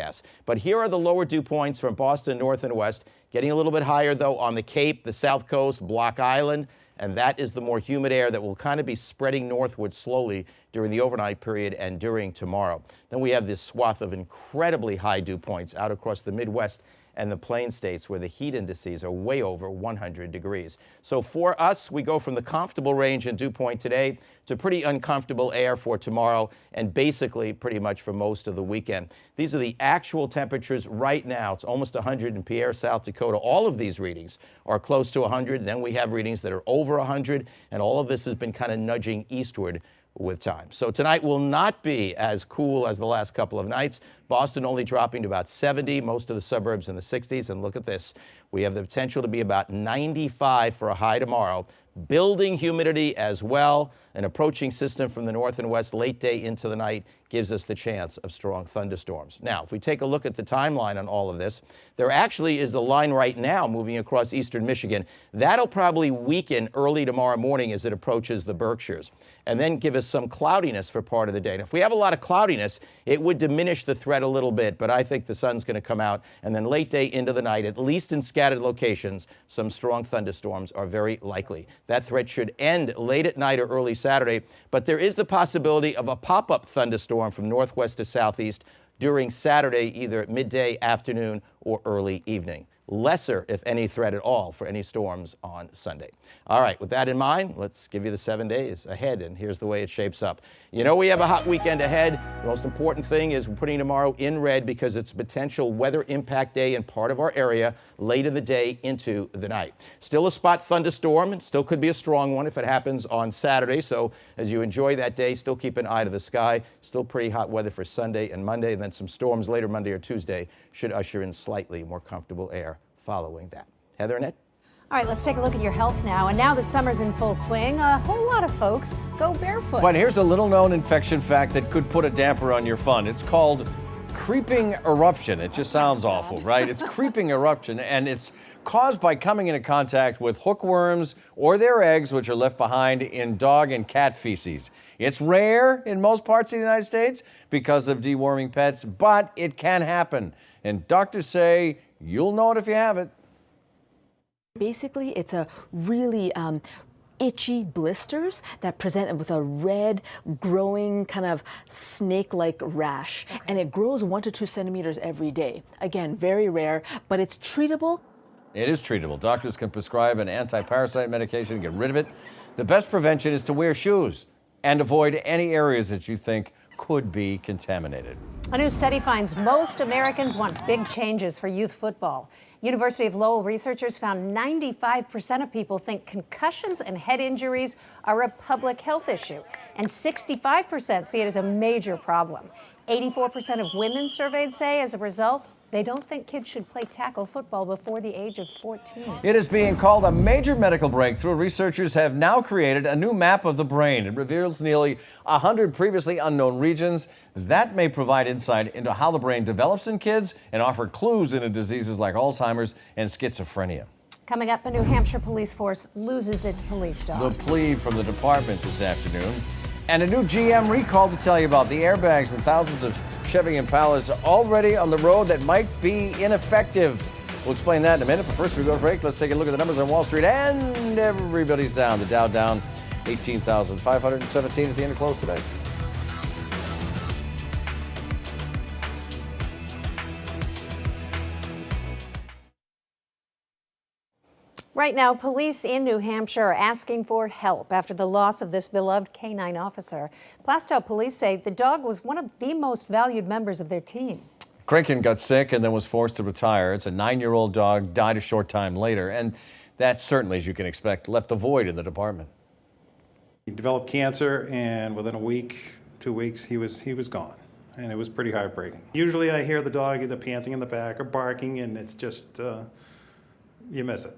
forecast. But here are the lower dew points from Boston north and west, getting a little bit higher, though, on the Cape, the South Coast, Block Island. And that is the more humid air that will kind of be spreading northward slowly during the overnight period and during tomorrow. Then we have this swath of incredibly high dew points out across the Midwest and the plain states where the heat indices are way over 100 degrees. So for us, we go from the comfortable range in dew point today to pretty uncomfortable air for tomorrow and basically pretty much for most of the weekend. These are the actual temperatures right now. It's almost 100 in Pierre, South Dakota. All of these readings are close to 100. Then we have readings that are over 100, and all of this has been kind of nudging eastward with time. So tonight will not be as cool as the last couple of nights. Boston only dropping to about 70, most of the suburbs in the 60s. And look at this. We have the potential to be about 95 for a high tomorrow. Building humidity as well. An approaching system from the north and west late day into the night gives us the chance of strong thunderstorms. Now, if we take a look at the timeline on all of this, there actually is a line right now moving across eastern Michigan. That'll probably weaken early tomorrow morning as it approaches the Berkshires, and then give us some cloudiness for part of the day. And if we have a lot of cloudiness, it would diminish the threat a little bit, but I think the sun's going to come out, and then late day into the night, at least in scattered locations, some strong thunderstorms are very likely. That threat should end late at night or early Saturday, but there is the possibility of a pop-up thunderstorm from northwest to southeast during Saturday, either at midday, afternoon, or early evening. Lesser, if any, threat at all for any storms on Sunday. All right, with that in mind, let's give you the 7 days ahead, and here's the way it shapes up. You know we have a hot weekend ahead. The most important thing is we're putting tomorrow in red because it's a potential weather impact day in part of our area late in the day into the night. Still a spot thunderstorm, and still could be a strong one if it happens on Saturday. So as you enjoy that day, still keep an eye to the sky. Still pretty hot weather for Sunday and Monday, and then some storms later Monday or Tuesday should usher in slightly more comfortable air following that. Heather and Ed? All right, let's take a look at your health now. And now that summer's in full swing, a whole lot of folks go barefoot. But here's a little-known infection fact that could put a damper on your fun. It's called creeping eruption. It just sounds awful, right? It's creeping eruption, and it's caused by coming into contact with hookworms or their eggs, which are left behind in dog and cat feces. It's rare in most parts of the United States because of deworming pets, but it can happen. And doctors say you'll know it if you have it. Basically, it's a really itchy blisters that present with a red, growing kind of snake-like rash. Okay. And it grows 1 to 2 centimeters every day. Again, very rare, but it's treatable. It is treatable. Doctors can prescribe an anti-parasite medication to get rid of it. The best prevention is to wear shoes and avoid any areas that you think could be contaminated. A new study finds most Americans want big changes for youth football. University of Lowell researchers found 95% of people think concussions and head injuries are a public health issue, and 65% see it as a major problem. 84% of women surveyed say, as a result, they don't think kids should play tackle football before the age of 14. It is being called a major medical breakthrough. Researchers have now created a new map of the brain. It reveals nearly 100 previously unknown regions. That may provide insight into how the brain develops in kids and offer clues into diseases like Alzheimer's and schizophrenia. Coming up, a New Hampshire police force loses its police dog. The plea from the department this afternoon. And a new GM recall to tell you about. The airbags and thousands of Chevy Impalas already on the road that might be ineffective. We'll explain that in a minute, but first we go to break. Let's take a look at the numbers on Wall Street, and everybody's down. The Dow down 18,517 at the end of close today. Right now, police in New Hampshire are asking for help after the loss of this beloved canine officer. Plastow police say the dog was one of the most valued members of their team. Kraken got sick and then was forced to retire. It's a 9-year-old dog, died a short time later, and that certainly, as you can expect, left a void in the department. He developed cancer, and within a week, 2 weeks, he was gone, and it was pretty heartbreaking. Usually I hear the dog either panting in the back or barking, and it's just, you miss it.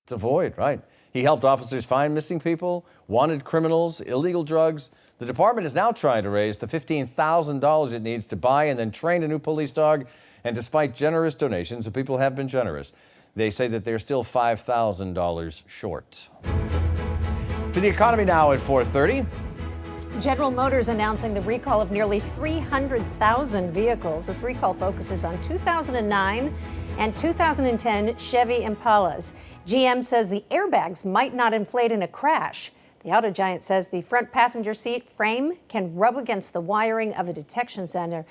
It's a void, right? He helped officers find missing people, wanted criminals, illegal drugs. The department is now trying to raise the $15,000 it needs to buy and then train a new police dog. And despite generous donations, the people have been generous. They say that they're still $5,000 short. To the economy now at 4:30. General Motors announcing the recall of nearly 300,000 vehicles. This recall focuses on 2009 and 2010 Chevy Impalas. GM says the airbags might not inflate in a crash. The auto giant says the front passenger seat frame can rub against the wiring of a detection sensor,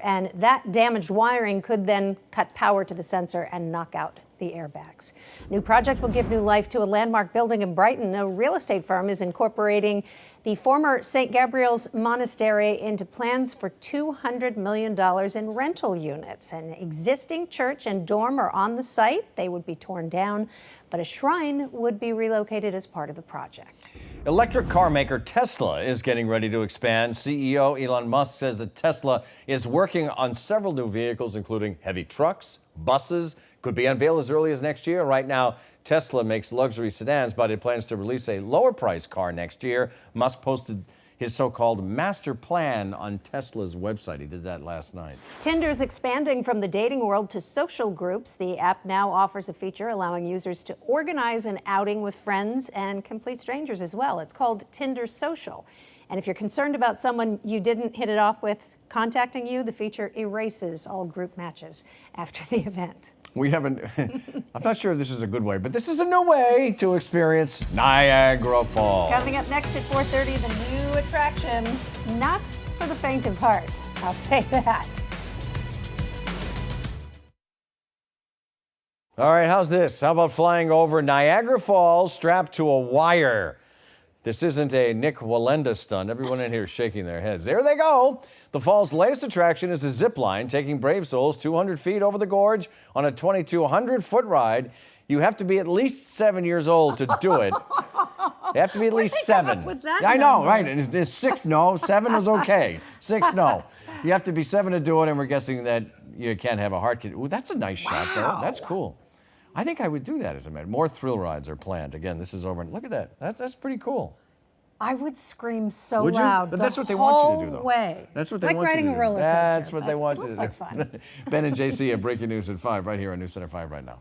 and that damaged wiring could then cut power to the sensor and knock out the airbags. New project will give new life to a landmark building in Brighton. A real estate firm is incorporating the former St. Gabriel's Monastery into plans for $200 million in rental units. An existing church and dorm are on the site. They would be torn down, but a shrine would be relocated as part of the project. Electric car maker Tesla is getting ready to expand. CEO Elon Musk says that Tesla is working on several new vehicles, including heavy trucks, buses, could be unveiled as early as next year. Right now, Tesla makes luxury sedans, but it plans to release a lower price car next year. Musk posted his so-called master plan on Tesla's website. He did that last night. Tinder's expanding from the dating world to social groups. The app now offers a feature allowing users to organize an outing with friends and complete strangers as well. It's called Tinder Social. And if you're concerned about someone you didn't hit it off with contacting you, the feature erases all group matches after the event. We haven't, I'm not sure if this is a good way, but this is a new way to experience Niagara Falls. Coming up next at 4:30, the new attraction, not for the faint of heart. I'll say that. All right, how's this? How about flying over Niagara Falls strapped to a wire? This isn't a Nick Wallenda stunt. Everyone in here is shaking their heads. There they go. The fall's latest attraction is a zip line taking brave souls 200 feet over the gorge on a 2,200-foot ride. You have to be at least 7 years old to do it. You have to be at least 7. I know, right? And it's 6 no, 7 was okay. 6 no. You have to be 7 to do it, and we're guessing that you can't have a heart condition. Ooh, that's a nice shot, though. That's cool. I think I would do that as a matter. More thrill rides are planned. Again, this is over. Look at that. That's pretty cool. I would scream so Would you? loud But the that's what they want you to do, though. way. That's what they like want you to do. riding a roller coaster. That's what they want you to do. Looks like fun. Ben and JC have breaking news at 5 right here on News Center 5 right now.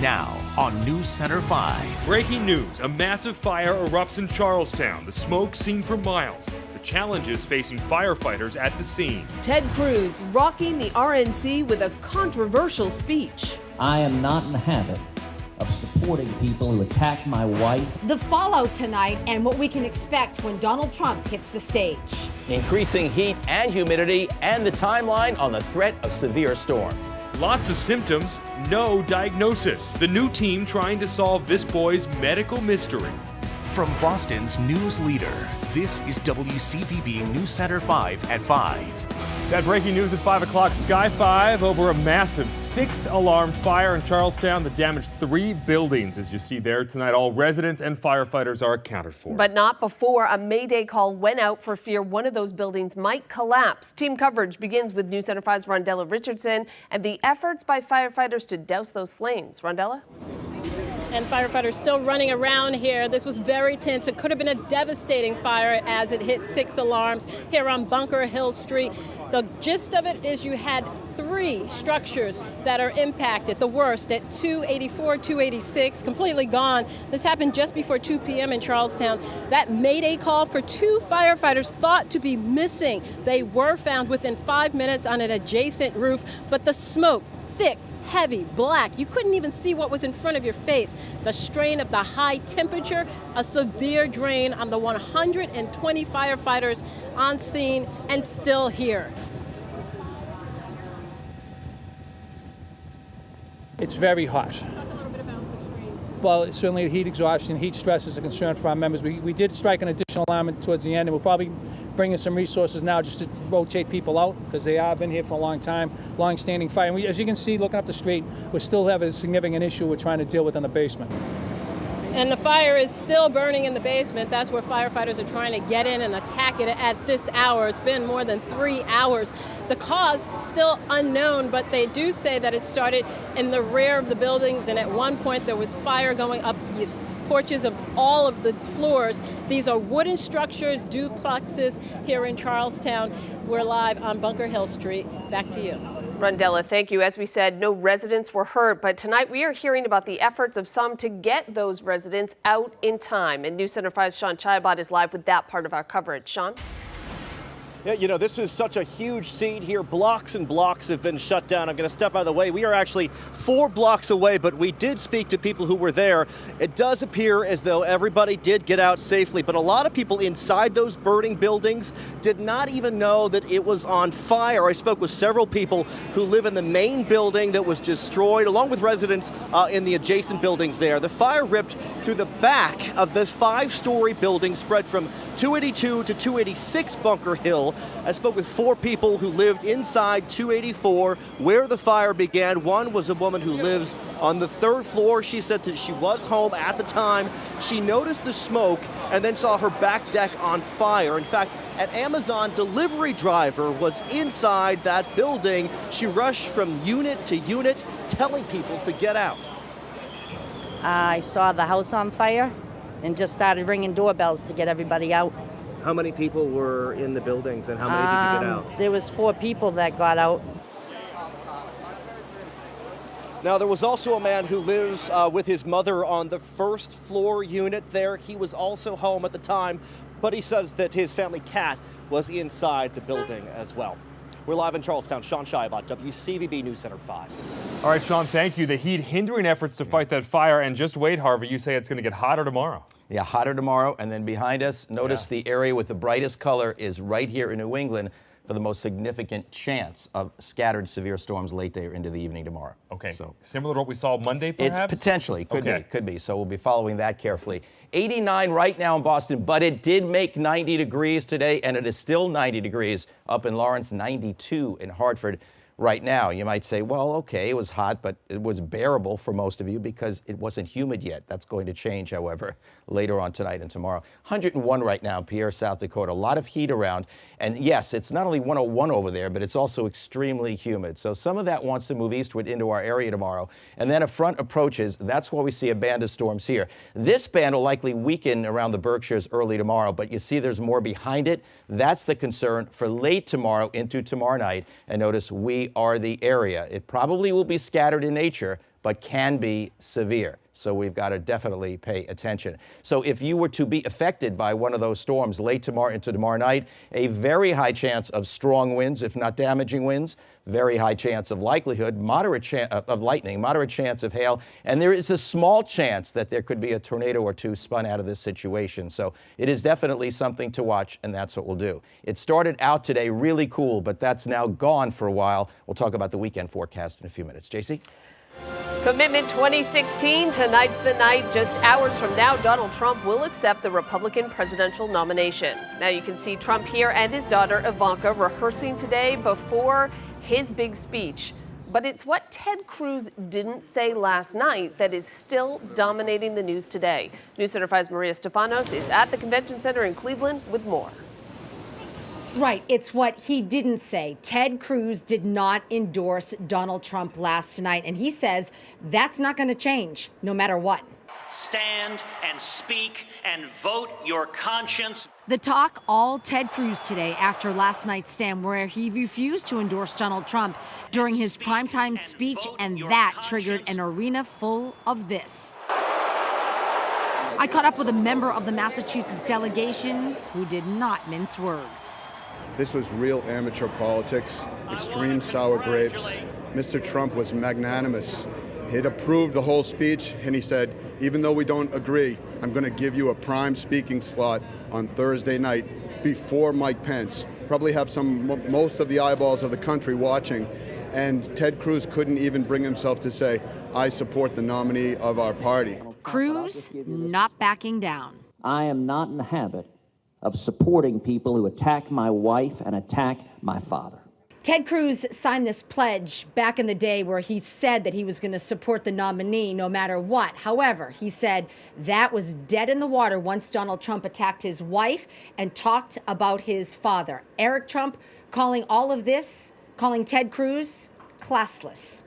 Now on News Center 5. Breaking news, a massive fire erupts in Charlestown. The smoke seen for miles. The challenges facing firefighters at the scene. Ted Cruz rocking the RNC with a controversial speech. I am not in the habit of supporting people who attack my wife. The fallout tonight and what we can expect when Donald Trump hits the stage. Increasing heat and humidity and the timeline on the threat of severe storms. Lots of symptoms, no diagnosis. The new team trying to solve this boy's medical mystery. From Boston's news leader, this is WCVB News Center 5 at 5. That breaking news at 5 o'clock, Sky 5 over a massive 6-alarm fire in Charlestown that damaged 3 buildings. As you see there tonight, all residents and firefighters are accounted for. But not before a Mayday call went out for fear one of those buildings might collapse. Team coverage begins with News Center 5's Rondella Richardson and the efforts by firefighters to douse those flames. Rondella? And firefighters still running around here. This was very tense. It could have been a devastating fire as it hit 6 alarms here on Bunker Hill Street. The gist of it is you had 3 structures that are impacted. The worst at 284, 286, completely gone. This happened just before 2 p.m. in Charlestown. That Mayday call for 2 firefighters thought to be missing. They were found within 5 minutes on an adjacent roof, but the smoke, thick, heavy, black. You couldn't even see what was in front of your face. The strain of the high temperature, a severe drain on the 120 firefighters on scene and still here. It's very hot. Well, certainly heat exhaustion, heat stress is a concern for our members. We did strike an additional alarm towards the end, and we'll probably bring in some resources now just to rotate people out because they have been here for a long time, long-standing fire. And as you can see, looking up the street, we still have a significant issue we're trying to deal with in the basement. And the fire is still burning in the basement. That's where firefighters are trying to get in and attack it at this hour. It's been more than 3 hours. The cause still unknown, but they do say that it started in the rear of the buildings, and at one point there was fire going up these porches of all of the floors. These are wooden structures, duplexes here in Charlestown. We're live on Bunker Hill Street. Back to you. Rondella, thank you. As we said, no residents were hurt, but tonight we are hearing about the efforts of some to get those residents out in time. And News Center 5's Sean Chabot is live with that part of our coverage. Sean? Yeah, you know, this is such a huge scene here. Blocks and blocks have been shut down. I'm going to step out of the way. We are actually 4 blocks away, but we did speak to people who were there. It does appear as though everybody did get out safely, but a lot of people inside those burning buildings did not even know that it was on fire. I spoke with several people who live in the main building that was destroyed, along with residents in the adjacent buildings there. The fire ripped through the back of this 5-story building, spread from 282 to 286 Bunker Hill. I spoke with 4 people who lived inside 284 where the fire began. One was a woman who lives on the 3rd floor. She said that she was home at the time. She noticed the smoke and then saw her back deck on fire. In fact, an Amazon delivery driver was inside that building. She rushed from unit to unit, telling people to get out. I saw the house on fire and just started ringing doorbells to get everybody out. How many people were in the buildings and how many did you get out? There was 4 people that got out. Now, there was also a man who lives with his mother on the 1st floor unit there. He was also home at the time, but he says that his family cat was inside the building as well. We're live in Charlestown. Sean Chabot, WCVB News Center 5. All right, Sean, thank you. The heat hindering efforts to fight that fire. And just wait, Harvey, you say it's going to get hotter tomorrow. Yeah, hotter tomorrow. And then behind us, notice the area with the brightest color is right here in New England for the most significant chance of scattered severe storms late day or into the evening tomorrow. Okay, so similar to what we saw Monday, perhaps? It's potentially, could be. So we'll be following that carefully. 89 right now in Boston, but it did make 90 degrees today, and it is still 90 degrees up in Lawrence, 92 in Hartford. Right now, you might say, well, okay, it was hot, but it was bearable for most of you because it wasn't humid yet. That's going to change, however, later on tonight and tomorrow. 101 right now in Pierre, South Dakota. A lot of heat around. And yes, it's not only 101 over there, but it's also extremely humid. So some of that wants to move eastward into our area tomorrow. And then a front approaches. That's why we see a band of storms here. This band will likely weaken around the Berkshires early tomorrow, but you see there's more behind it. That's the concern for late tomorrow into tomorrow night. And notice we are the area. It probably will be scattered in nature, but can be severe. So we've got to definitely pay attention. So if you were to be affected by one of those storms late tomorrow into tomorrow night, a very high chance of strong winds, if not damaging winds, very high chance of likelihood, moderate chance of lightning, moderate chance of hail, and there is a small chance that there could be a tornado or two spun out of this situation. So it is definitely something to watch, and that's what we'll do. It started out today really cool, but that's now gone for a while. We'll talk about the weekend forecast in a few minutes. JC? Commitment 2016, tonight's the night. Just hours from now, Donald Trump will accept the Republican presidential nomination. Now you can see Trump here and his daughter Ivanka rehearsing today before his big speech. But it's what Ted Cruz didn't say last night that is still dominating the news today. News Center 5's Maria Stefanos is at the Convention Center in Cleveland with more. Right. It's what he didn't say. Ted Cruz did not endorse Donald Trump last night, and he says that's not going to change no matter what. Stand and speak and vote your conscience. The talk all Ted Cruz today after last night's stand where he refused to endorse Donald Trump during his primetime speech, and that triggered an arena full of this. I caught up with a member of the Massachusetts delegation who did not mince words. This was real amateur politics, extreme sour grapes. Mr. Trump was magnanimous. He'd approved the whole speech, and he said, even though we don't agree, I'm going to give you a prime speaking slot on Thursday night before Mike Pence. Probably have most of the eyeballs of the country watching. And Ted Cruz couldn't even bring himself to say, I support the nominee of our party. Cruz not backing down. I am not in the habit of supporting people who attack my wife and attack my father. Ted Cruz signed this pledge back in the day where he said that he was going to support the nominee no matter what. However, he said that was dead in the water once Donald Trump attacked his wife and talked about his father. Eric Trump calling all of this, calling Ted Cruz classless.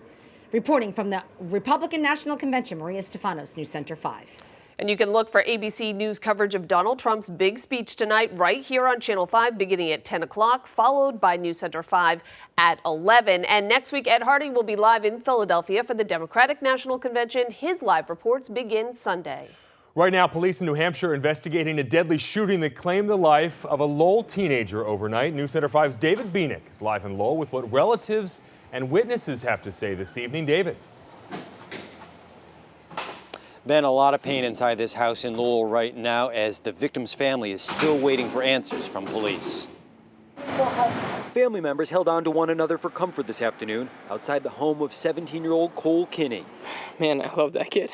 Reporting from the Republican National Convention, Maria Stefanos, News Center 5. And you can look for ABC News coverage of Donald Trump's big speech tonight right here on Channel 5 beginning at 10 o'clock, followed by News Center 5 at 11. And next week, Ed Hardy will be live in Philadelphia for the Democratic National Convention. His live reports begin Sunday. Right now, police in New Hampshire investigating a deadly shooting that claimed the life of a Lowell teenager overnight. News Center 5's David Bieniek is live in Lowell with what relatives and witnesses have to say this evening. David. Ben, a lot of pain inside this house in Lowell right now as the victim's family is still waiting for answers from police. Family members held on to one another for comfort this afternoon outside the home of 17-year-old Cole Kinney. Man, I love that kid.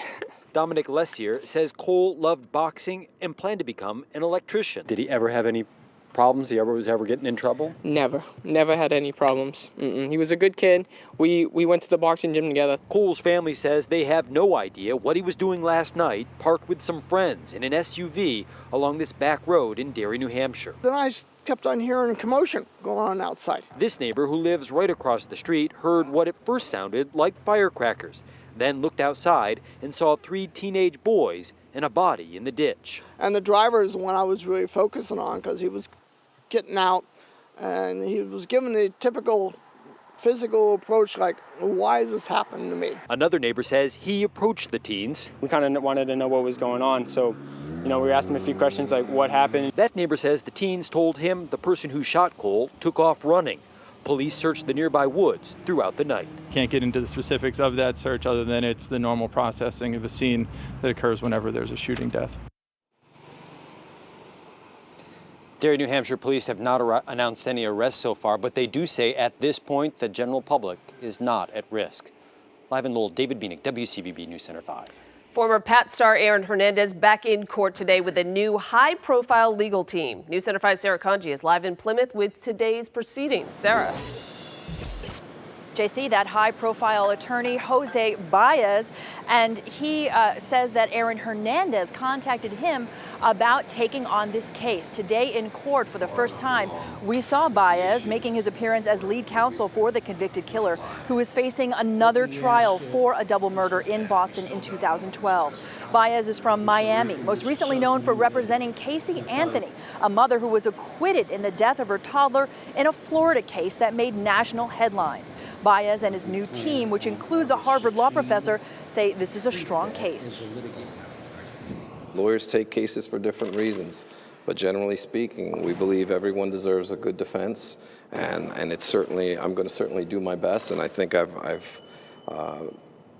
Dominic Lessier says Cole loved boxing and planned to become an electrician. Did he ever have any problems? Was ever getting in trouble? Never had any problems. He was a good kid. We went to the boxing gym together. Cole's family says they have no idea what he was doing last night, parked with some friends in an SUV along this back road in Derry, New Hampshire. Then I just kept on hearing a commotion going on outside. This neighbor, who lives right across the street, heard what at first sounded like firecrackers, then looked outside and saw 3 teenage boys and a body in the ditch. And the driver is the one I was really focusing on because he was getting out and he was giving the typical physical approach like, why is this happening to me? Another neighbor says he approached the teens. We kind of wanted to know what was going on, so we asked them a few questions like what happened. That neighbor says the teens told him the person who shot Cole took off running. Police searched the nearby woods throughout the night. Can't get into the specifics of that search other than it's the normal processing of a scene that occurs whenever there's a shooting death. Derry, New Hampshire police have not announced any arrests so far, but they do say at this point the general public is not at risk. Live in Lowell, David Bieniek, WCVB News Center 5. Former Pat star Aaron Hernandez back in court today with a new high-profile legal team. News Center 5's Sarah Conji is live in Plymouth with today's proceedings. Sarah. JC, that high-profile attorney, Jose Baez, and he says that Aaron Hernandez contacted him about taking on this case. Today in court, for the first time, we saw Baez making his appearance as lead counsel for the convicted killer, who is facing another trial for a double murder in Boston in 2012. Baez is from Miami, most recently known for representing Casey Anthony, a mother who was acquitted in the death of her toddler in a Florida case that made national headlines. Baez and his new team, which includes a Harvard law professor, say this is a strong case. Lawyers take cases for different reasons, but generally speaking, we believe everyone deserves a good defense, and it's certainly, I'm going to certainly do my best, and I think I've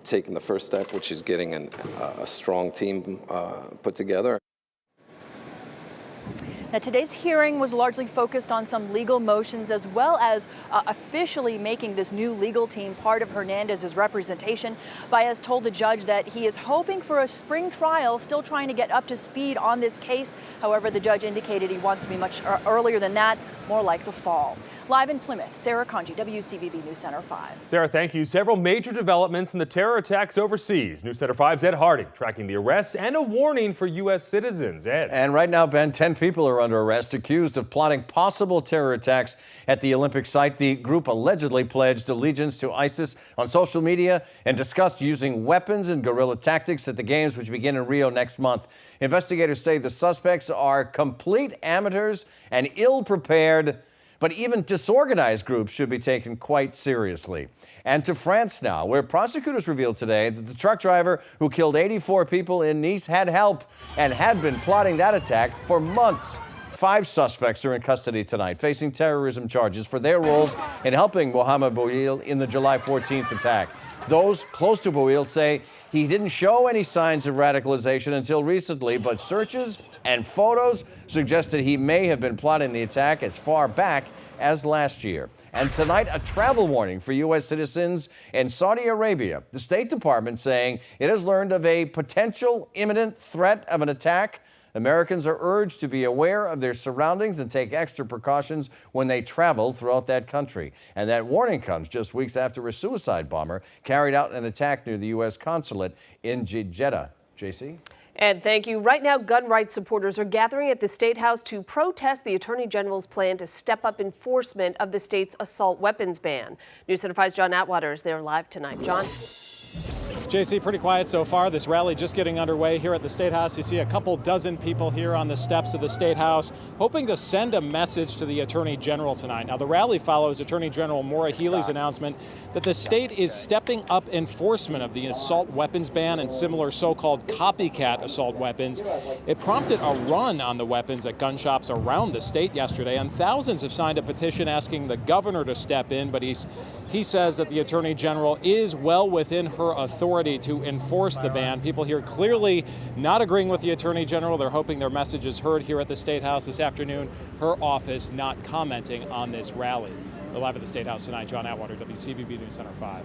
taken the first step, which is getting a strong team put together. Now, today's hearing was largely focused on some legal motions as well as officially making this new legal team part of Hernandez's representation. Baez told the judge that he is hoping for a spring trial, still trying to get up to speed on this case. However, the judge indicated he wants to be much earlier than that, more like the fall. Live in Plymouth, Sarah Conji, WCVB News Center 5. Sarah, thank you. Several major developments in the terror attacks overseas. News Center 5's Ed Hardy tracking the arrests and a warning for U.S. citizens. Ed. And right now, Ben, 10 people are under arrest accused of plotting possible terror attacks at the Olympic site. The group allegedly pledged allegiance to ISIS on social media and discussed using weapons and guerrilla tactics at the Games, which begin in Rio next month. Investigators say the suspects are complete amateurs and ill-prepared, but even disorganized groups should be taken quite seriously. And to France now, where prosecutors revealed today that the truck driver who killed 84 people in Nice had help and had been plotting that attack for months. 5 suspects are in custody tonight, facing terrorism charges for their roles in helping Mohamed Bouhill in the July 14th attack. Those close to Bouhill say he didn't show any signs of radicalization until recently, but searches and photos suggested he may have been plotting the attack as far back as last year. And tonight, a travel warning for U.S. citizens in Saudi Arabia. The State Department saying it has learned of a potential imminent threat of an attack. Americans are urged to be aware of their surroundings and take extra precautions when they travel throughout that country. And that warning comes just weeks after a suicide bomber carried out an attack near the U.S. consulate in Jeddah. JC? And thank you. Right now, gun rights supporters are gathering at the State House to protest the Attorney General's plan to step up enforcement of the state's assault weapons ban. News Center 5's John Atwater is there live tonight. John? JC, pretty quiet so far. This rally just getting underway here at the State House. You see a couple dozen people here on the steps of the State House hoping to send a message to the Attorney General tonight. Now, the rally follows Attorney General Maura Healey's announcement that the state is stepping up enforcement of the assault weapons ban and similar so-called copycat assault weapons. It prompted a run on the weapons at gun shops around the state yesterday, and thousands have signed a petition asking the governor to step in, but he says that the Attorney General is well within her authority to enforce the ban. People here clearly not agreeing with the Attorney General. They're hoping their message is heard here at the State House this afternoon. Her office not commenting on this rally. We're live at the State House tonight. John Atwater, WCVB News Center 5.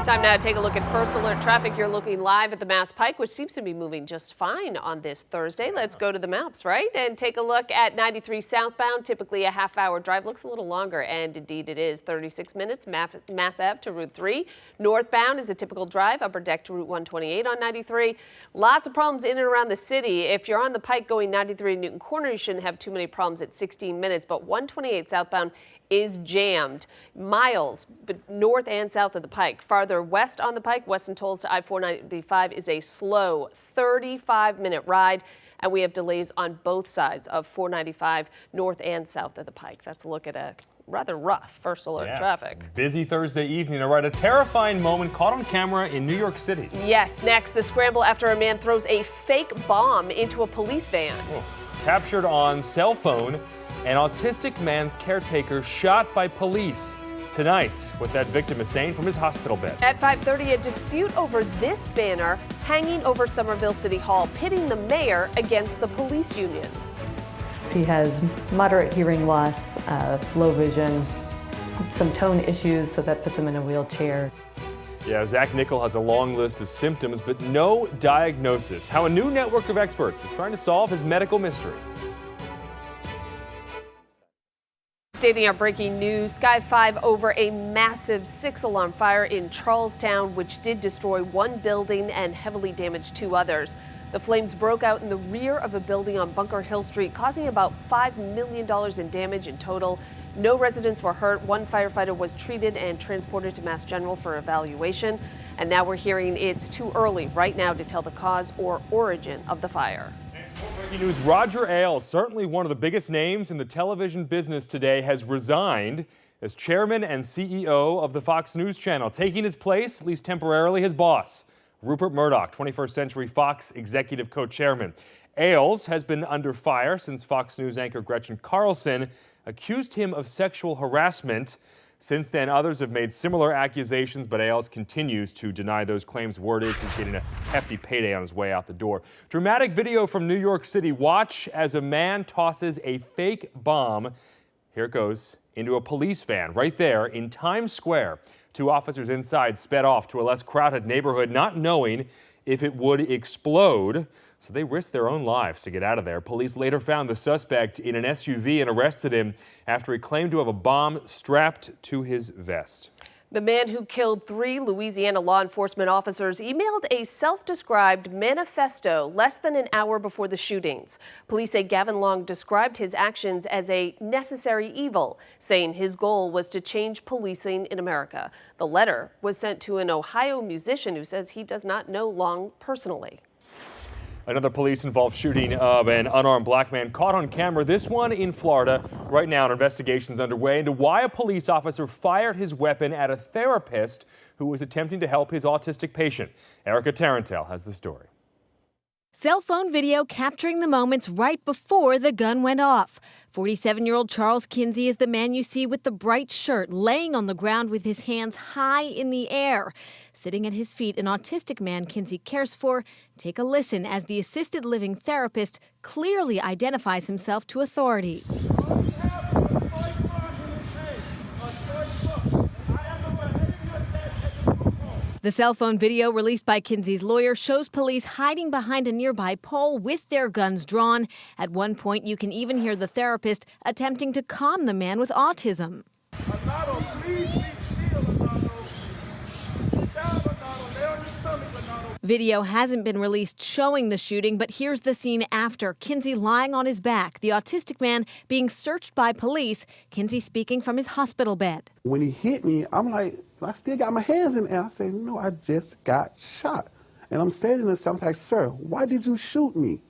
Time now to take a look at First Alert traffic. You're looking live at the Mass Pike, which seems to be moving just fine on this Thursday. Let's go to the maps, right? And take a look at 93 southbound. Typically a half-hour drive. Looks a little longer, and indeed it is. 36 minutes, Mass Ave to Route 3. Northbound is a typical drive, Upper Deck to Route 128 on 93. Lots of problems in and around the city. If you're on the Pike going 93 Newton Corner, you shouldn't have too many problems at 16 minutes, but 128 southbound is jammed. Miles, but north and south of the Pike. Farther west on the Pike, Weston Tolls to I-495 is a slow 35-minute ride, and we have delays on both sides of 495 north and south of the Pike. That's a look at a rather rough First Alert traffic. Busy Thursday evening. All right, a terrifying moment caught on camera in New York City. Yes, next, the scramble after a man throws a fake bomb into a police van. Captured on cell phone. An autistic man's caretaker shot by police. Tonight, what that victim is saying from his hospital bed. At 5:30, a dispute over this banner hanging over Somerville City Hall, pitting the mayor against the police union. He has moderate hearing loss, low vision, some tone issues, so that puts him in a wheelchair. Yeah, Zach Nickel has a long list of symptoms, but no diagnosis. How a new network of experts is trying to solve his medical mystery. Updating our breaking news, Sky 5 over a massive 6-alarm fire in Charlestown, which did destroy one building and heavily damaged 2 others. The flames broke out in the rear of a building on Bunker Hill Street, causing about $5 million in damage in total. No residents were hurt. One firefighter was treated and transported to Mass General for evaluation. And now we're hearing it's too early right now to tell the cause or origin of the fire. Breaking news, Roger Ailes, certainly one of the biggest names in the television business today, has resigned as chairman and CEO of the Fox News Channel, taking his place, at least temporarily, his boss, Rupert Murdoch, 21st Century Fox executive co-chairman. Ailes has been under fire since Fox News anchor Gretchen Carlson accused him of sexual harassment. Since then, others have made similar accusations, but Ailes continues to deny those claims. Word is he's getting a hefty payday on his way out the door. Dramatic video from New York City. Watch as a man tosses a fake bomb, here it goes, into a police van right there in Times Square. 2 officers inside sped off to a less crowded neighborhood, not knowing if it would explode. So they risked their own lives to get out of there. Police later found the suspect in an SUV and arrested him after he claimed to have a bomb strapped to his vest. The man who killed 3 Louisiana law enforcement officers emailed a self-described manifesto less than an hour before the shootings. Police say Gavin Long described his actions as a necessary evil, saying his goal was to change policing in America. The letter was sent to an Ohio musician who says he does not know Long personally. Another police-involved shooting of an unarmed black man caught on camera, this one in Florida. Right now, an investigation is underway into why a police officer fired his weapon at a therapist who was attempting to help his autistic patient. Erica Tarantel has the story. Cell phone video capturing the moments right before the gun went off. 47-year-old Charles Kinsey is the man you see with the bright shirt, laying on the ground with his hands high in the air. Sitting at his feet, an autistic man Kinsey cares for. Take a listen as the assisted living therapist clearly identifies himself to authorities. The cell phone video released by Kinsey's lawyer shows police hiding behind a nearby pole with their guns drawn. At one point, you can even hear the therapist attempting to calm the man with autism. Video hasn't been released showing the shooting, but here's the scene after. Kinsey lying on his back, the autistic man being searched by police. Kinsey speaking from his hospital bed. When he hit me, I'm like, I still got my hands in the air. I say, no, I just got shot. And I'm standing there, I'm like, sir, why did you shoot me?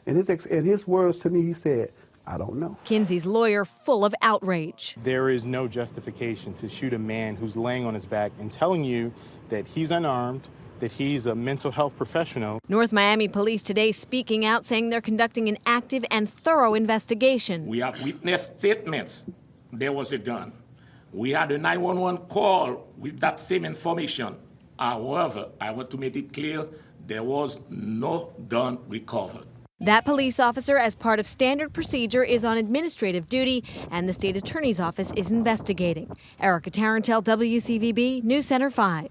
And his words to me, he said, I don't know. Kinsey's lawyer full of outrage. There is no justification to shoot a man who's laying on his back and telling you that he's unarmed, that he's a mental health professional. North Miami police today speaking out, saying they're conducting an active and thorough investigation. We have witness statements. There was a gun. We had a 911 call with that same information. However, I want to make it clear there was no gun recovered. That police officer, as part of standard procedure, is on administrative duty, and the state attorney's office is investigating. Erica Tarantel, WCVB News Center 5.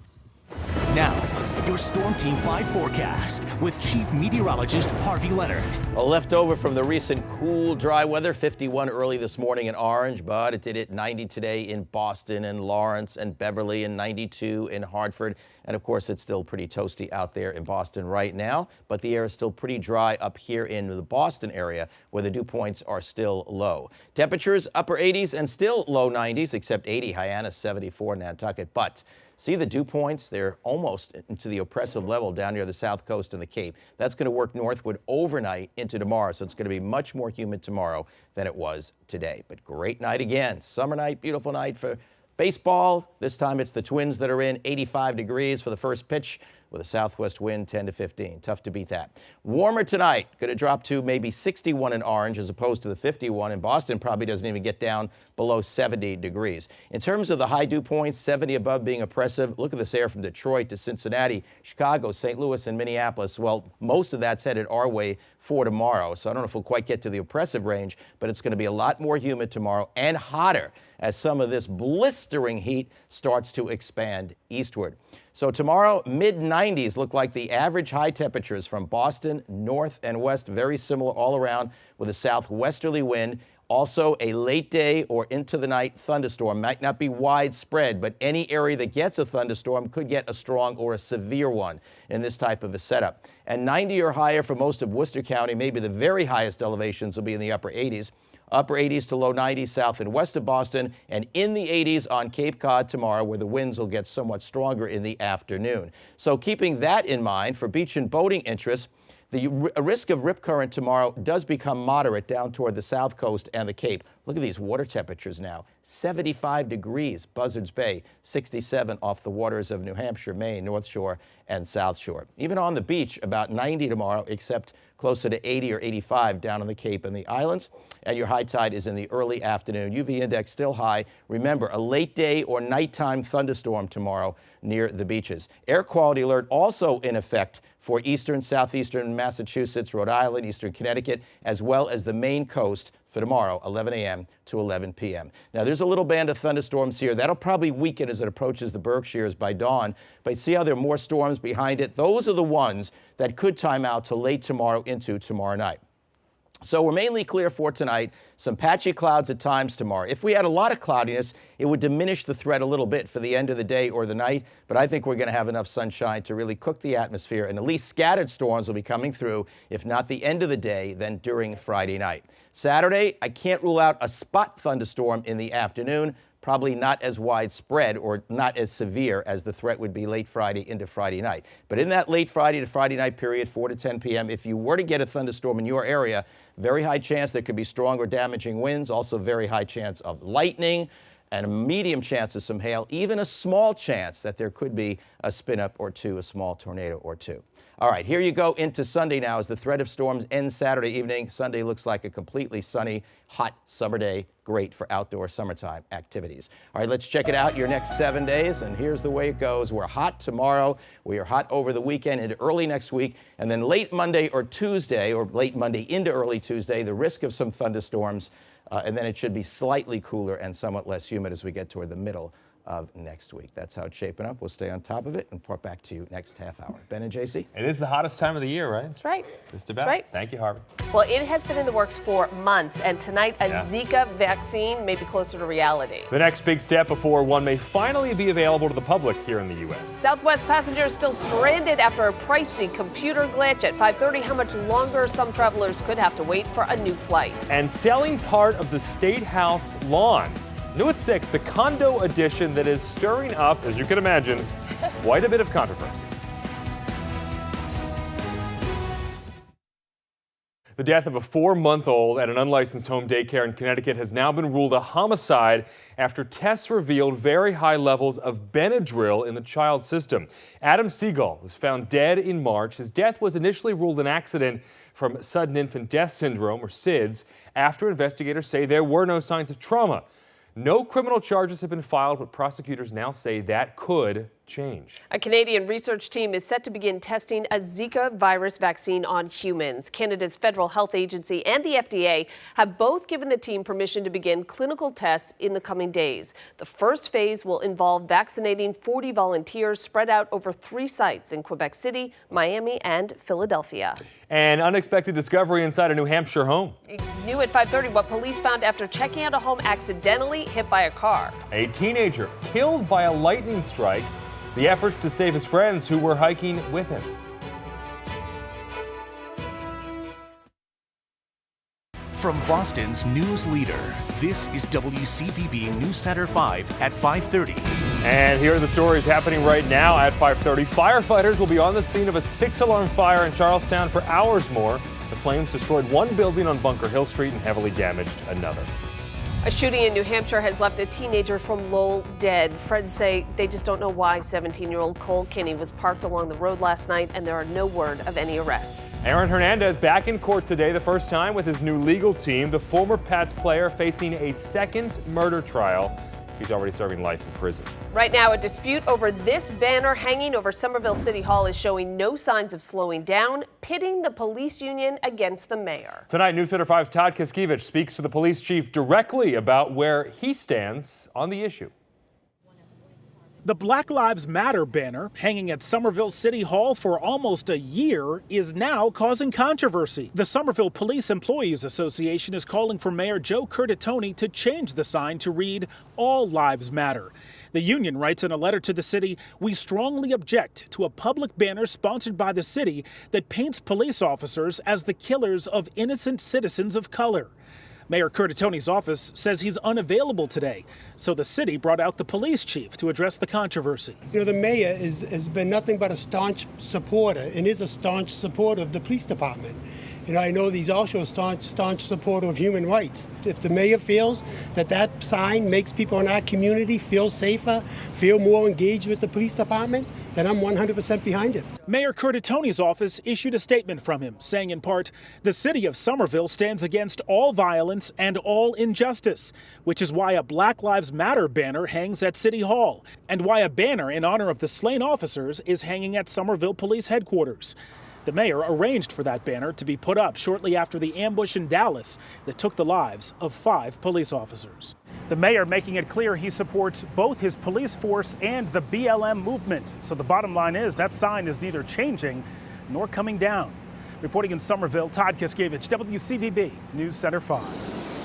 Now, your Storm Team 5 forecast with Chief Meteorologist Harvey Leonard. Well, left over from the recent cool, dry weather, 51 early this morning in Orange, but it did hit 90 today in Boston and Lawrence and Beverly, and 92 in Hartford. And of course, it's still pretty toasty out there in Boston right now, but the air is still pretty dry up here in the Boston area where the dew points are still low. Temperatures upper 80s and still low 90s, except 80 Hyannis, 74 Nantucket. But see the dew points? They're almost into the oppressive level down near the south coast and the Cape. That's going to work northward overnight into tomorrow, so it's going to be much more humid tomorrow than it was today. But great night again. Summer night, beautiful night for baseball. This time it's the Twins that are in. 85 degrees for the first pitch with a southwest wind 10 to 15. Tough to beat that. Warmer tonight. Going to drop to maybe 61 in Orange as opposed to the 51 in Boston. Probably doesn't even get down below 70 degrees. In terms of the high dew points, 70 above being oppressive. Look at this air from Detroit to Cincinnati, Chicago, St. Louis, and Minneapolis. Well, most of that's headed our way for tomorrow. So I don't know if we'll quite get to the oppressive range, but it's going to be a lot more humid tomorrow and hotter as some of this blistering heat starts to expand eastward. So tomorrow, mid-90s look like the average high temperatures from Boston, north and west, very similar all around with a southwesterly wind. Also, a late day or into the night thunderstorm. Might not be widespread, but any area that gets a thunderstorm could get a strong or a severe one in this type of a setup. And 90 or higher for most of Worcester County. Maybe the very highest elevations will be in the upper 80s. Upper 80s to low 90s south and west of Boston, and in the 80s on Cape Cod tomorrow, where the winds will get somewhat stronger in the afternoon. So keeping that in mind, for beach and boating interests, the risk of rip current tomorrow does become moderate down toward the south coast and the Cape. Look at these water temperatures now. 75 degrees, Buzzards Bay, 67 off the waters of New Hampshire, Maine, North Shore, and South Shore. Even on the beach, about 90 tomorrow, except closer to 80 or 85 down on the Cape and the islands. And your high tide is in the early afternoon. UV index still high. Remember, a late day or nighttime thunderstorm tomorrow near the beaches. Air quality alert also in effect for eastern, southeastern Massachusetts, Rhode Island, eastern Connecticut, as well as the Maine coast for tomorrow, 11 a.m. to 11 p.m. Now, there's a little band of thunderstorms here. That'll probably weaken as it approaches the Berkshires by dawn. But see how there are more storms behind it? Those are the ones that could time out to late tomorrow into tomorrow night. So we're mainly clear for tonight. Some patchy clouds at times tomorrow. If we had a lot of cloudiness, it would diminish the threat a little bit for the end of the day or the night. But I think we're going to have enough sunshine to really cook the atmosphere. And at least scattered storms will be coming through, if not the end of the day, then during Friday night. Saturday, I can't rule out a spot thunderstorm in the afternoon. Probably not as widespread or not as severe as the threat would be late Friday into Friday night. But in that late Friday to Friday night period, 4 to 10 p.m., if you were to get a thunderstorm in your area, very high chance there could be strong or damaging winds, also very high chance of lightning, and a medium chance of some hail, even a small chance that there could be a spin-up or two, a small tornado or two. All right, here you go into Sunday now as the threat of storms ends Saturday evening. Sunday looks like a completely sunny, hot summer day, great for outdoor summertime activities. All right, let's check it out your next 7 days, and here's the way it goes. We're hot tomorrow, we are hot over the weekend into early next week, and then late Monday or Tuesday, or late Monday into early Tuesday, the risk of some thunderstorms. And then it should be slightly cooler and somewhat less humid as we get toward the middle of next week. That's how it's shaping up. We'll stay on top of it and report back to you next half hour. Ben and JC? It is the hottest time of the year, right? That's right. Just about. That's right. Thank you, Harvey. Well, it has been in the works for months, and tonight a Zika vaccine may be closer to reality. The next big step before one may finally be available to the public here in the U.S. Southwest passengers still stranded after a pricey computer glitch. At 5:30, how much longer some travelers could have to wait for a new flight. And selling part of the State House lawn. New at 6, the condo edition that is stirring up, as you can imagine, quite a bit of controversy. The death of a 4-month-old at an unlicensed home daycare in Connecticut has now been ruled a homicide after tests revealed very high levels of Benadryl in the child's system. Adam Siegel was found dead in March. His death was initially ruled an accident from sudden infant death syndrome, or SIDS, after investigators say there were no signs of trauma. No criminal charges have been filed, but prosecutors now say that could change. A Canadian research team is set to begin testing a Zika virus vaccine on humans. Canada's federal health agency and the FDA have both given the team permission to begin clinical tests in the coming days. The first phase will involve vaccinating 40 volunteers spread out over 3 sites in Quebec City, Miami, and Philadelphia. An unexpected discovery inside a New Hampshire home. New at 5:30, what police found after checking out a home accidentally hit by a car. A teenager killed by a lightning strike. The efforts to save his friends who were hiking with him. From Boston's news leader, this is WCVB News Center 5 at 5:30. And here are the stories happening right now at 5:30. Firefighters will be on the scene of a 6-alarm fire in Charlestown for hours more. The flames destroyed one building on Bunker Hill Street and heavily damaged another. A shooting in New Hampshire has left a teenager from Lowell dead. Friends say they just don't know why 17-year-old Cole Kinney was parked along the road last night, and there are no word of any arrests. Aaron Hernandez back in court today, the first time with his new legal team. The former Pats player facing a second murder trial. He's already serving life in prison. Right now, a dispute over this banner hanging over Somerville City Hall is showing no signs of slowing down, pitting the police union against the mayor. Tonight, News Center 5's Todd Kiskiewicz speaks to the police chief directly about where he stands on the issue. The Black Lives Matter banner, hanging at Somerville City Hall for almost a year, is now causing controversy. The Somerville Police Employees Association is calling for Mayor Joe Curtatone to change the sign to read "All Lives Matter." The union writes in a letter to the city, "We strongly object to a public banner sponsored by the city that paints police officers as the killers of innocent citizens of color." Mayor Curtatone's office says he's unavailable today, so the city brought out the police chief to address the controversy. You know, the mayor has been nothing but a staunch supporter and is a staunch supporter of the police department. You know, I know he's also a staunch supporter of human rights. If the mayor feels that that sign makes people in our community feel safer, feel more engaged with the police department, then I'm 100% behind it. Mayor Curtatone's office issued a statement from him, saying in part, "The city of Somerville stands against all violence and all injustice, which is why a Black Lives Matter banner hangs at City Hall, and why a banner in honor of the slain officers is hanging at Somerville Police Headquarters." The mayor arranged for that banner to be put up shortly after the ambush in Dallas that took the lives of 5 police officers. The mayor making it clear he supports both his police force and the BLM movement. So the bottom line is that sign is neither changing nor coming down. Reporting in Somerville, Todd Kiskiewicz, WCVB News Center 5.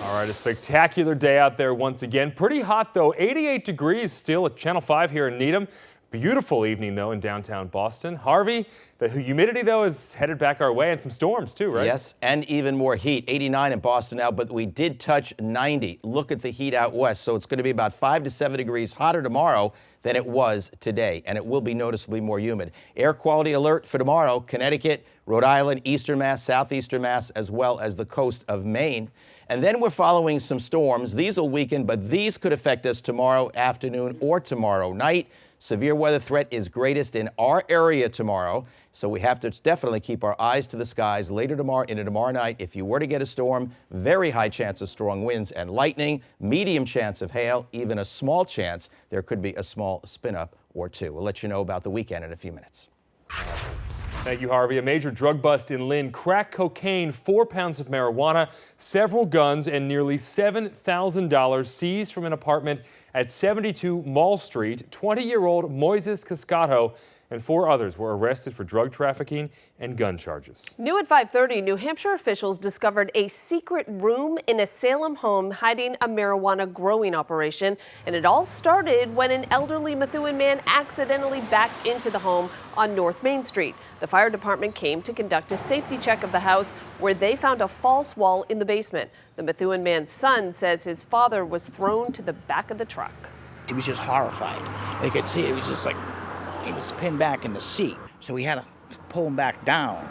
All right, a spectacular day out there once again. Pretty hot, though. 88 degrees still at Channel 5 here in Needham. Beautiful evening, though, in downtown Boston. Harvey, the humidity, though, is headed back our way, and some storms, too, right? Yes, and even more heat. 89 in Boston now, but we did touch 90. Look at the heat out west. So it's going to be about 5 to 7 degrees hotter tomorrow than it was today, and it will be noticeably more humid. Air quality alert for tomorrow, Connecticut, Rhode Island, Eastern Mass, Southeastern Mass, as well as the coast of Maine. And then we're following some storms. These will weaken, but these could affect us tomorrow afternoon or tomorrow night. Severe weather threat is greatest in our area tomorrow, so we have to definitely keep our eyes to the skies later tomorrow into tomorrow night. If you were to get a storm, very high chance of strong winds and lightning, medium chance of hail, even a small chance there could be a small spin-up or two. We'll let you know about the weekend in a few minutes. Thank you, Harvey. A major drug bust in Lynn. Crack cocaine, 4 pounds of marijuana, several guns, and nearly $7,000 seized from an apartment at 72 Mall Street. 20-year-old Moises Cascato and 4 others were arrested for drug trafficking and gun charges. New at 5:30, New Hampshire officials discovered a secret room in a Salem home hiding a marijuana growing operation. And it all started when an elderly Methuen man accidentally backed into the home on North Main Street. The fire department came to conduct a safety check of the house, where they found a false wall in the basement. The Methuen man's son says his father was thrown to the back of the truck. He was just horrified. They could see it. He was just like, he was pinned back in the seat, so we had to pull him back down.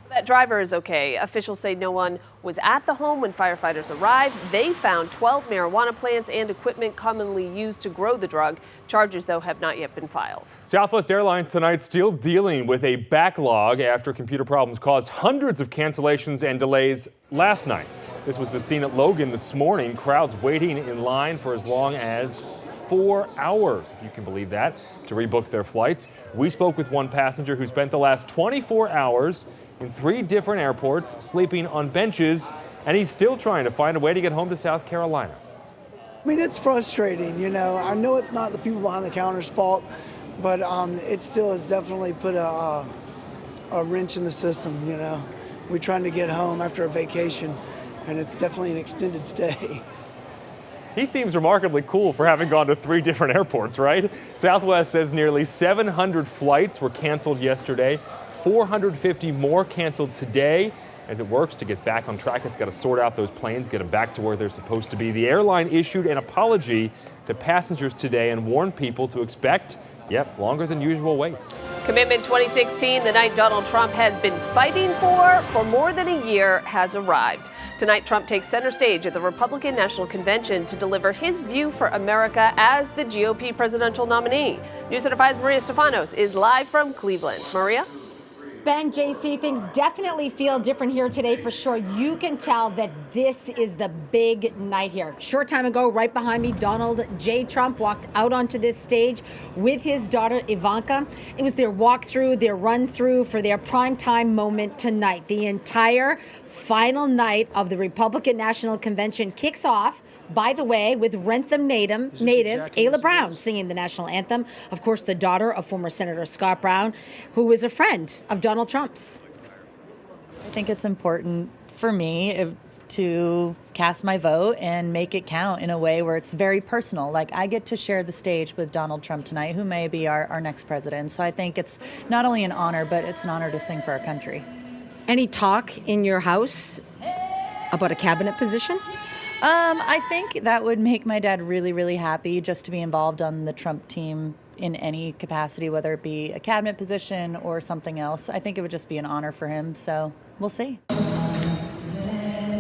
That driver is okay. Officials say no one was at the home when firefighters arrived. They found 12 marijuana plants and equipment commonly used to grow the drug. Charges, though, have not yet been filed. Southwest Airlines tonight still dealing with a backlog after computer problems caused hundreds of cancellations and delays last night. This was the scene at Logan this morning. Crowds waiting in line for as long as 4 hours, if you can believe that, to rebook their flights. We spoke with one passenger who spent the last 24 hours in 3 different airports, sleeping on benches, and he's still trying to find a way to get home to South Carolina. I mean, it's frustrating, you know. I know it's not the people behind the counter's fault, but it still has definitely put a wrench in the system, you know. We're trying to get home after a vacation, and it's definitely an extended stay. He seems remarkably cool for having gone to 3 different airports, right? Southwest says nearly 700 flights were canceled yesterday, 450 more canceled today. As it works to get back on track, it's got to sort out those planes, get them back to where they're supposed to be. The airline issued an apology to passengers today and warned people to expect, longer than usual waits. Commitment 2016, the night Donald Trump has been fighting for more than a year, has arrived. Tonight, Trump takes center stage at the Republican National Convention to deliver his view for America as the GOP presidential nominee. News Center 5's Maria Stefanos is live from Cleveland. Maria? Ben, JC, things definitely feel different here today for sure. You can tell that this is the big night here. Short time ago, right behind me, Donald J. Trump walked out onto this stage with his daughter Ivanka. It was their walkthrough, their run-through for their primetime moment tonight. The entire final night of the Republican National Convention kicks off, by the way, with Rentham native Ayla Brown singing the national anthem. Of course, the daughter of former Senator Scott Brown, who was a friend of Donald Trump's. I think it's important for me to cast my vote and make it count in a way where it's very personal. Like, I get to share the stage with Donald Trump tonight, who may be our next president. So I think it's not only an honor, but it's an honor to sing for our country. Any talk in your house about a cabinet position? I think that would make my dad really, really happy just to be involved on the Trump team in any capacity, whether it be a cabinet position or something else. I think it would just be an honor for him, so we'll see.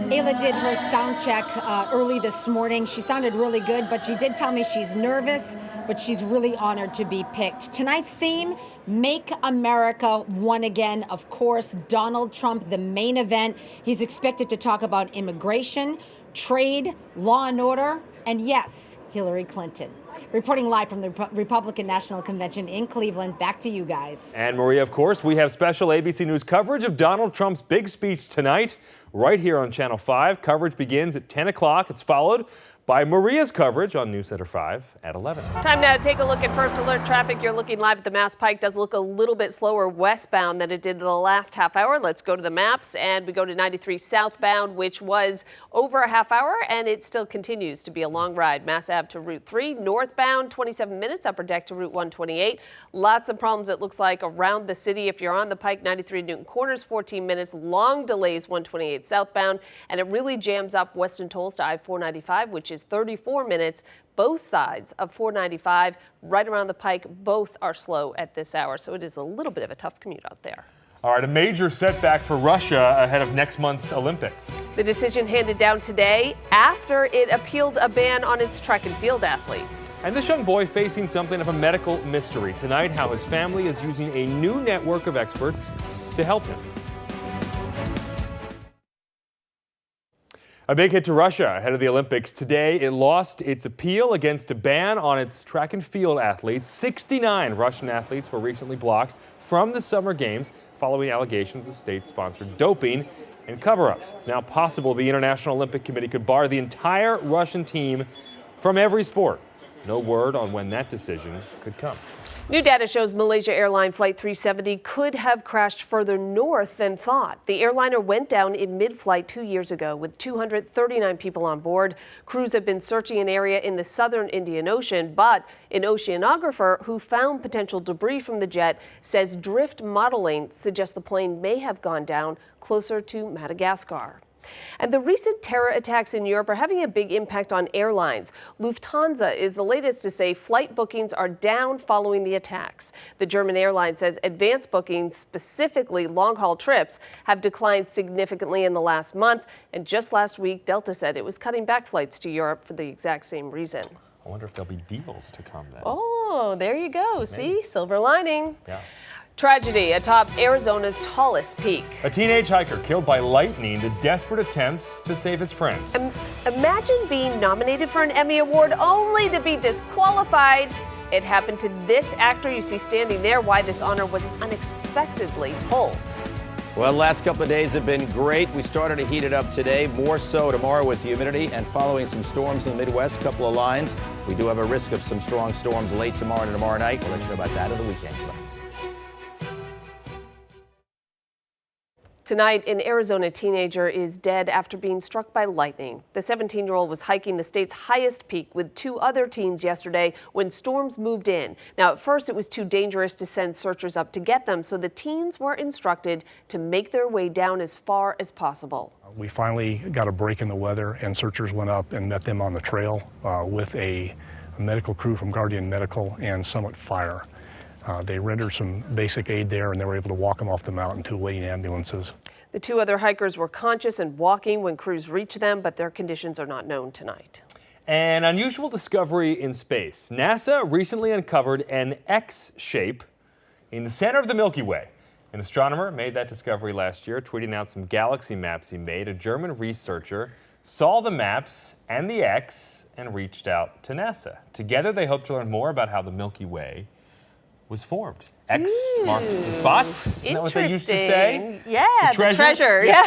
Ayla did her sound check early this morning. She sounded really good, but she did tell me she's nervous, but she's really honored to be picked. Tonight's theme, Make America One Again. Of course, Donald Trump, the main event. He's expected to talk about immigration, trade, law and order, and yes, Hillary Clinton. Reporting live from the Republican National Convention in Cleveland. Back to you guys. And Maria, of course, we have special ABC News coverage of Donald Trump's big speech tonight, right here on Channel 5. Coverage begins at 10 o'clock. It's followed by Maria's coverage on News Center 5 at 11. Time now to take a look at First Alert traffic. You're looking live at the Mass Pike. Does look a little bit slower westbound than it did in the last half hour. Let's go to the maps, and we go to 93 southbound, which was over a half hour, and it still continues to be a long ride. Mass Ave to Route 3, northbound 27 minutes, upper deck to Route 128. Lots of problems, it looks like, around the city. If you're on the Pike, 93 Newton Corners, 14 minutes. Long delays 128 southbound, and it really jams up Weston Tolls to I-495, which is 34 minutes. Both sides of 495 right around the Pike, both are slow at this hour, so it is a little bit of a tough commute out there. All right, a major setback for Russia ahead of next month's Olympics. The decision handed down today after it appealed a ban on its track and field athletes. And this young boy facing something of a medical mystery. Tonight, how his family is using a new network of experts to help him. A big hit to Russia ahead of the Olympics. Today, it lost its appeal against a ban on its track and field athletes. 69 Russian athletes were recently blocked from the Summer Games following allegations of state-sponsored doping and cover-ups. It's now possible the International Olympic Committee could bar the entire Russian team from every sport. No word on when that decision could come. New data shows Malaysia Airline Flight 370 could have crashed further north than thought. The airliner went down in mid-flight 2 years ago with 239 people on board. Crews have been searching an area in the southern Indian Ocean, but an oceanographer who found potential debris from the jet says drift modeling suggests the plane may have gone down closer to Madagascar. And the recent terror attacks in Europe are having a big impact on airlines. Lufthansa is the latest to say flight bookings are down following the attacks. The German airline says advance bookings, specifically long-haul trips, have declined significantly in the last month. And just last week, Delta said it was cutting back flights to Europe for the exact same reason. I wonder if there'll be deals to come then. Oh, there you go. Maybe. See, silver lining. Yeah. Tragedy atop Arizona's tallest peak. A teenage hiker killed by lightning in desperate attempts to save his friends. Imagine being nominated for an Emmy Award only to be disqualified. It happened to this actor you see standing there. Why this honor was unexpectedly pulled. Well, the last couple of days have been great. We started to heat it up today, more so tomorrow with humidity and following some storms in the Midwest, a couple of lines. We do have a risk of some strong storms late tomorrow and tomorrow night. We'll let you know about that on the weekend. Tonight, an Arizona teenager is dead after being struck by lightning. The 17-year-old was hiking the state's highest peak with 2 other teens yesterday when storms moved in. Now, at first, it was too dangerous to send searchers up to get them, so the teens were instructed to make their way down as far as possible. We finally got a break in the weather, and searchers went up and met them on the trail with a medical crew from Guardian Medical and Summit Fire. They rendered some basic aid there, and they were able to walk them off the mountain to waiting ambulances. The 2 other hikers were conscious and walking when crews reached them, but their conditions are not known tonight. An unusual discovery in space. NASA recently uncovered an X shape in the center of the Milky Way. An astronomer made that discovery last year, tweeting out some galaxy maps he made. A German researcher saw the maps and the X and reached out to NASA. Together, they hope to learn more about how the Milky Way was formed. X marks the spot. Isn't that what they used to say? Yeah, the treasure. Yeah.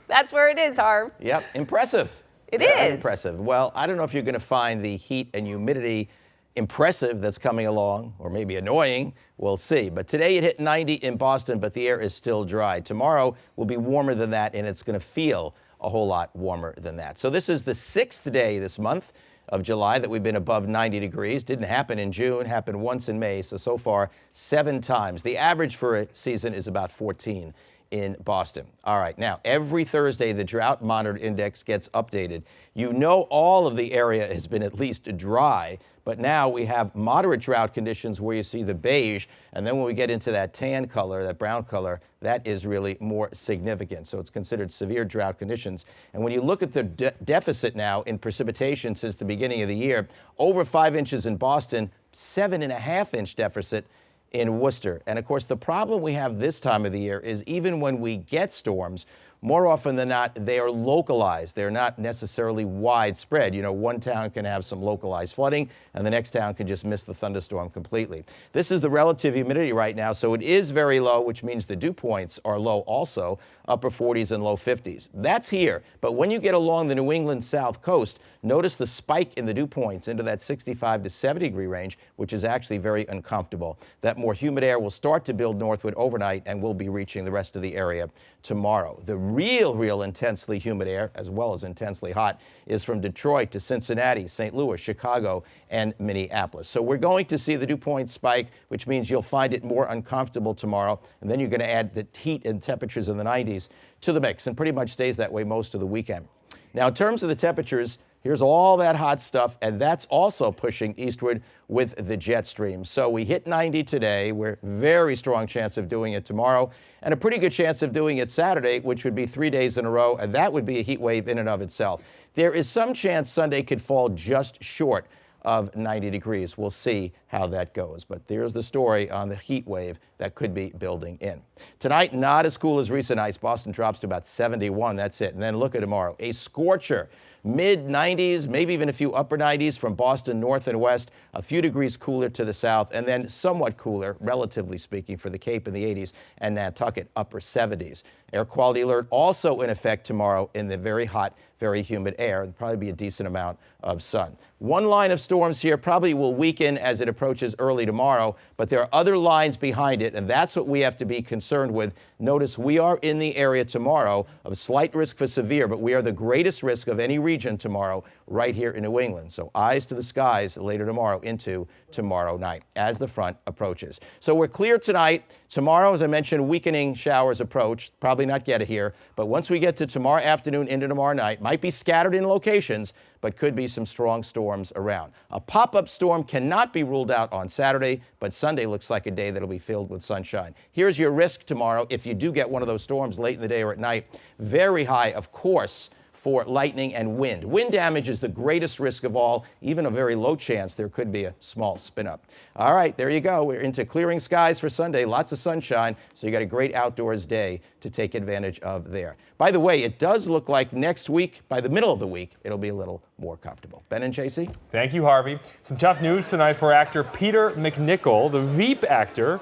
That's where it is, Harv. Yep, impressive. It Very is. impressive. Well, I don't know if you're going to find the heat and humidity impressive that's coming along, or maybe annoying. We'll see. But today it hit 90 in Boston, but the air is still dry. Tomorrow will be warmer than that, and it's going to feel a whole lot warmer than that. So this is the 6th day this month of July that we've been above 90 degrees. Didn't happen in June, happened once in May, so far 7 times. The average for a season is about 14 in Boston. All right, now every Thursday the drought monitor index gets updated. You know all of the area has been at least dry, but now we have moderate drought conditions where you see the beige, and then when we get into that tan color, that brown color, that is really more significant. So it's considered severe drought conditions. And when you look at the deficit now in precipitation since the beginning of the year, over 5 inches in Boston, 7.5-inch deficit in Worcester. And of course, the problem we have this time of the year is even when we get storms, more often than not, they are localized. They're not necessarily widespread. You know, one town can have some localized flooding, and the next town can just miss the thunderstorm completely. This is the relative humidity right now, so it is very low, which means the dew points are low also, upper 40s and low 50s. That's here, but when you get along the New England south coast, notice the spike in the dew points into that 65 to 70 degree range, which is actually very uncomfortable. That more humid air will start to build northward overnight and will be reaching the rest of the area tomorrow. The real intensely humid air, as well as intensely hot, is from Detroit to Cincinnati, St. Louis, Chicago, and Minneapolis. So we're going to see the dew point spike, which means you'll find it more uncomfortable tomorrow. And then you're going to add the heat and temperatures in the 90s to the mix, and pretty much stays that way most of the weekend. Now, in terms of the temperatures, here's all that hot stuff, and that's also pushing eastward with the jet stream. So we hit 90 today. We're very strong chance of doing it tomorrow, and a pretty good chance of doing it Saturday, which would be 3 days in a row, and that would be a heat wave in and of itself. There is some chance Sunday could fall just short of 90 degrees. We'll see how that goes. But there's the story on the heat wave that could be building in. Tonight, not as cool as recent nights. Boston drops to about 71. That's it. And then look at tomorrow. A scorcher. Mid-90s, maybe even a few upper 90s from Boston north and west, a few degrees cooler to the south, and then somewhat cooler, relatively speaking, for the Cape in the 80s and Nantucket, upper 70s. Air quality alert also in effect tomorrow in the very hot, very humid air. There'll probably be a decent amount of sun. One line of storms here probably will weaken as it approaches early tomorrow, but there are other lines behind it, and that's what we have to be concerned with. Notice we are in the area tomorrow of slight risk for severe, but we are the greatest risk of any region tomorrow right here in New England. So eyes to the skies later tomorrow into tomorrow night as the front approaches. So we're clear tonight. Tomorrow, as I mentioned, weakening showers approach. Probably not get it here, but once we get to tomorrow afternoon into tomorrow night, might be scattered in locations, but could be some strong storms around. A pop-up storm cannot be ruled out on Saturday, but Sunday looks like a day that'll be filled with sunshine. Here's your risk tomorrow if you do get one of those storms late in the day or at night. Very high, of course, for lightning and wind. Wind damage is the greatest risk of all. Even a very low chance there could be a small spin up. All right, there you go. We're into clearing skies for Sunday. Lots of sunshine, so you got a great outdoors day to take advantage of there. By the way, it does look like next week, by the middle of the week, it'll be a little more comfortable. Ben and JC? Thank you, Harvey. Some tough news tonight for actor Peter MacNicol. The Veep actor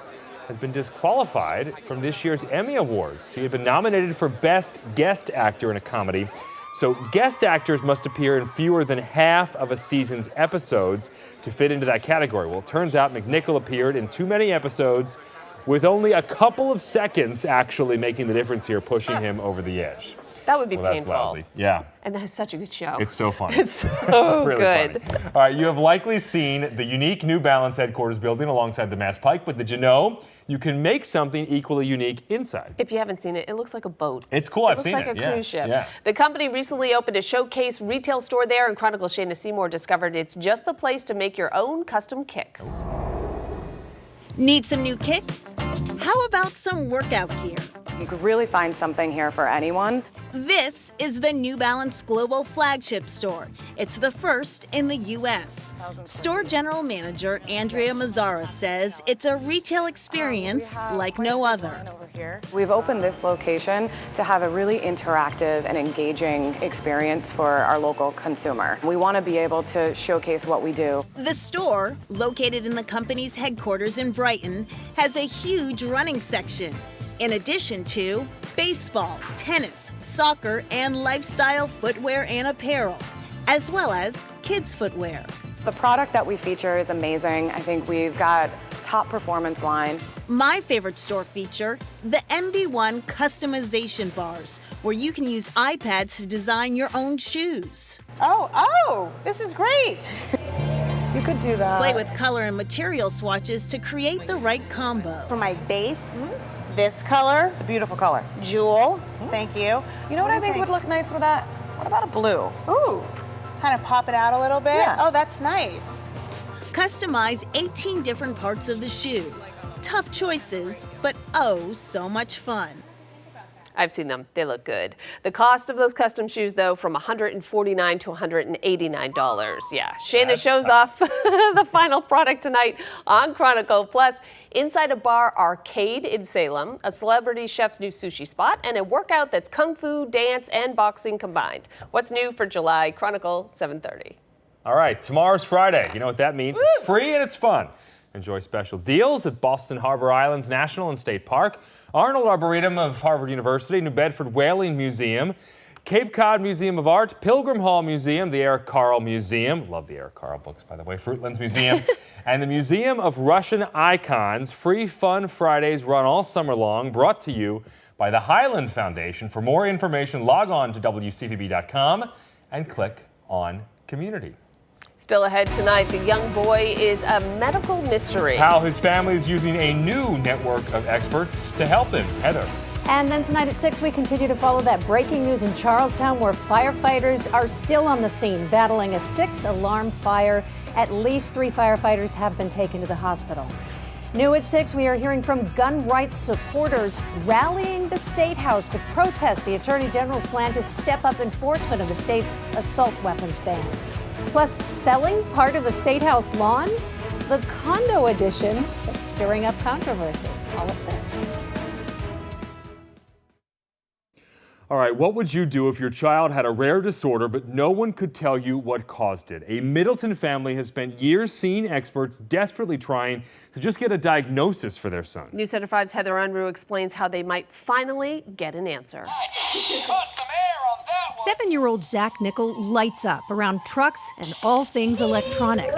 has been disqualified from this year's Emmy Awards. He had been nominated for Best Guest Actor in a Comedy. So guest actors must appear in fewer than half of a season's episodes to fit into that category. Well, it turns out MacNicol appeared in too many episodes with only a couple of seconds actually making the difference here, pushing him over the edge. That would be Well, that's painful. lousy. Yeah. And that's such a good show. It's so funny. It's so really good. Funny. All right, you have likely seen the unique New Balance headquarters building alongside the Mass Pike, but did you know you can make something equally unique inside? If you haven't seen it, it looks like a boat. It's cool. I've seen it. It looks like a Yeah. cruise ship. Yeah. The company recently opened a showcase retail store there, and Chronicle Shayna Seymour discovered it's just the place to make your own custom kicks. Need some new kicks? How about some workout gear? You could really find something here for anyone. This is the New Balance Global Flagship Store. It's the first in the U.S. Store General Manager Andrea Mazzara says it's a retail experience like no other. We've opened this location to have a really interactive and engaging experience for our local consumer. We want to be able to showcase what we do. The store, located in the company's headquarters in Brighton, has a huge running section. In addition to baseball, tennis, soccer, and lifestyle footwear and apparel, as well as kids' footwear. The product that we feature is amazing. I think we've got top performance line. My favorite store feature, the MB1 customization bars, where you can use iPads to design your own shoes. Oh, this is great. You could do that. Play with color and material swatches to create the right combo. For my base, this color. It's a beautiful color. Jewel, thank you. You know what I think would look nice with that? What about a blue? Ooh, kind of pop it out a little bit. Yeah. Oh, that's nice. Customize 18 different parts of the shoe. Tough choices, but oh, so much fun. I've seen them. They look good. The cost of those custom shoes, though, from $149 to $189. Yeah, Shayna shows off the final product tonight on Chronicle. Plus, inside a bar arcade in Salem, a celebrity chef's new sushi spot, and a workout that's kung fu, dance, and boxing combined. What's new for July? Chronicle 7:30. All right, tomorrow's Friday. You know what that means? Woo! It's free and it's fun. Enjoy special deals at Boston Harbor Islands National and State Park, Arnold Arboretum of Harvard University, New Bedford Whaling Museum, Cape Cod Museum of Art, Pilgrim Hall Museum, the Eric Carle Museum, love the Eric Carle books, by the way, Fruitlands Museum, and the Museum of Russian Icons. Free Fun Fridays run all summer long, brought to you by the Highland Foundation. For more information, log on to WCVB.com and click on Community. Still ahead tonight, the young boy is a medical mystery. How his family is using a new network of experts to help him. Heather. And then tonight at 6, we continue to follow that breaking news in Charlestown, where firefighters are still on the scene, battling a 6-alarm fire. At least 3 firefighters have been taken to the hospital. New at 6, we are hearing from gun rights supporters rallying the State House to protest the Attorney General's plan to step up enforcement of the state's assault weapons ban. Plus, selling part of the State House lawn? The condo edition that's stirring up controversy. All at 6. All right, what would you do if your child had a rare disorder but no one could tell you what caused it? A Middleton family has spent years seeing experts desperately trying to just get a diagnosis for their son. News Center 5's Heather Unruh explains how they might finally get an answer. 7-year-old Zach Nickel lights up around trucks and all things electronic.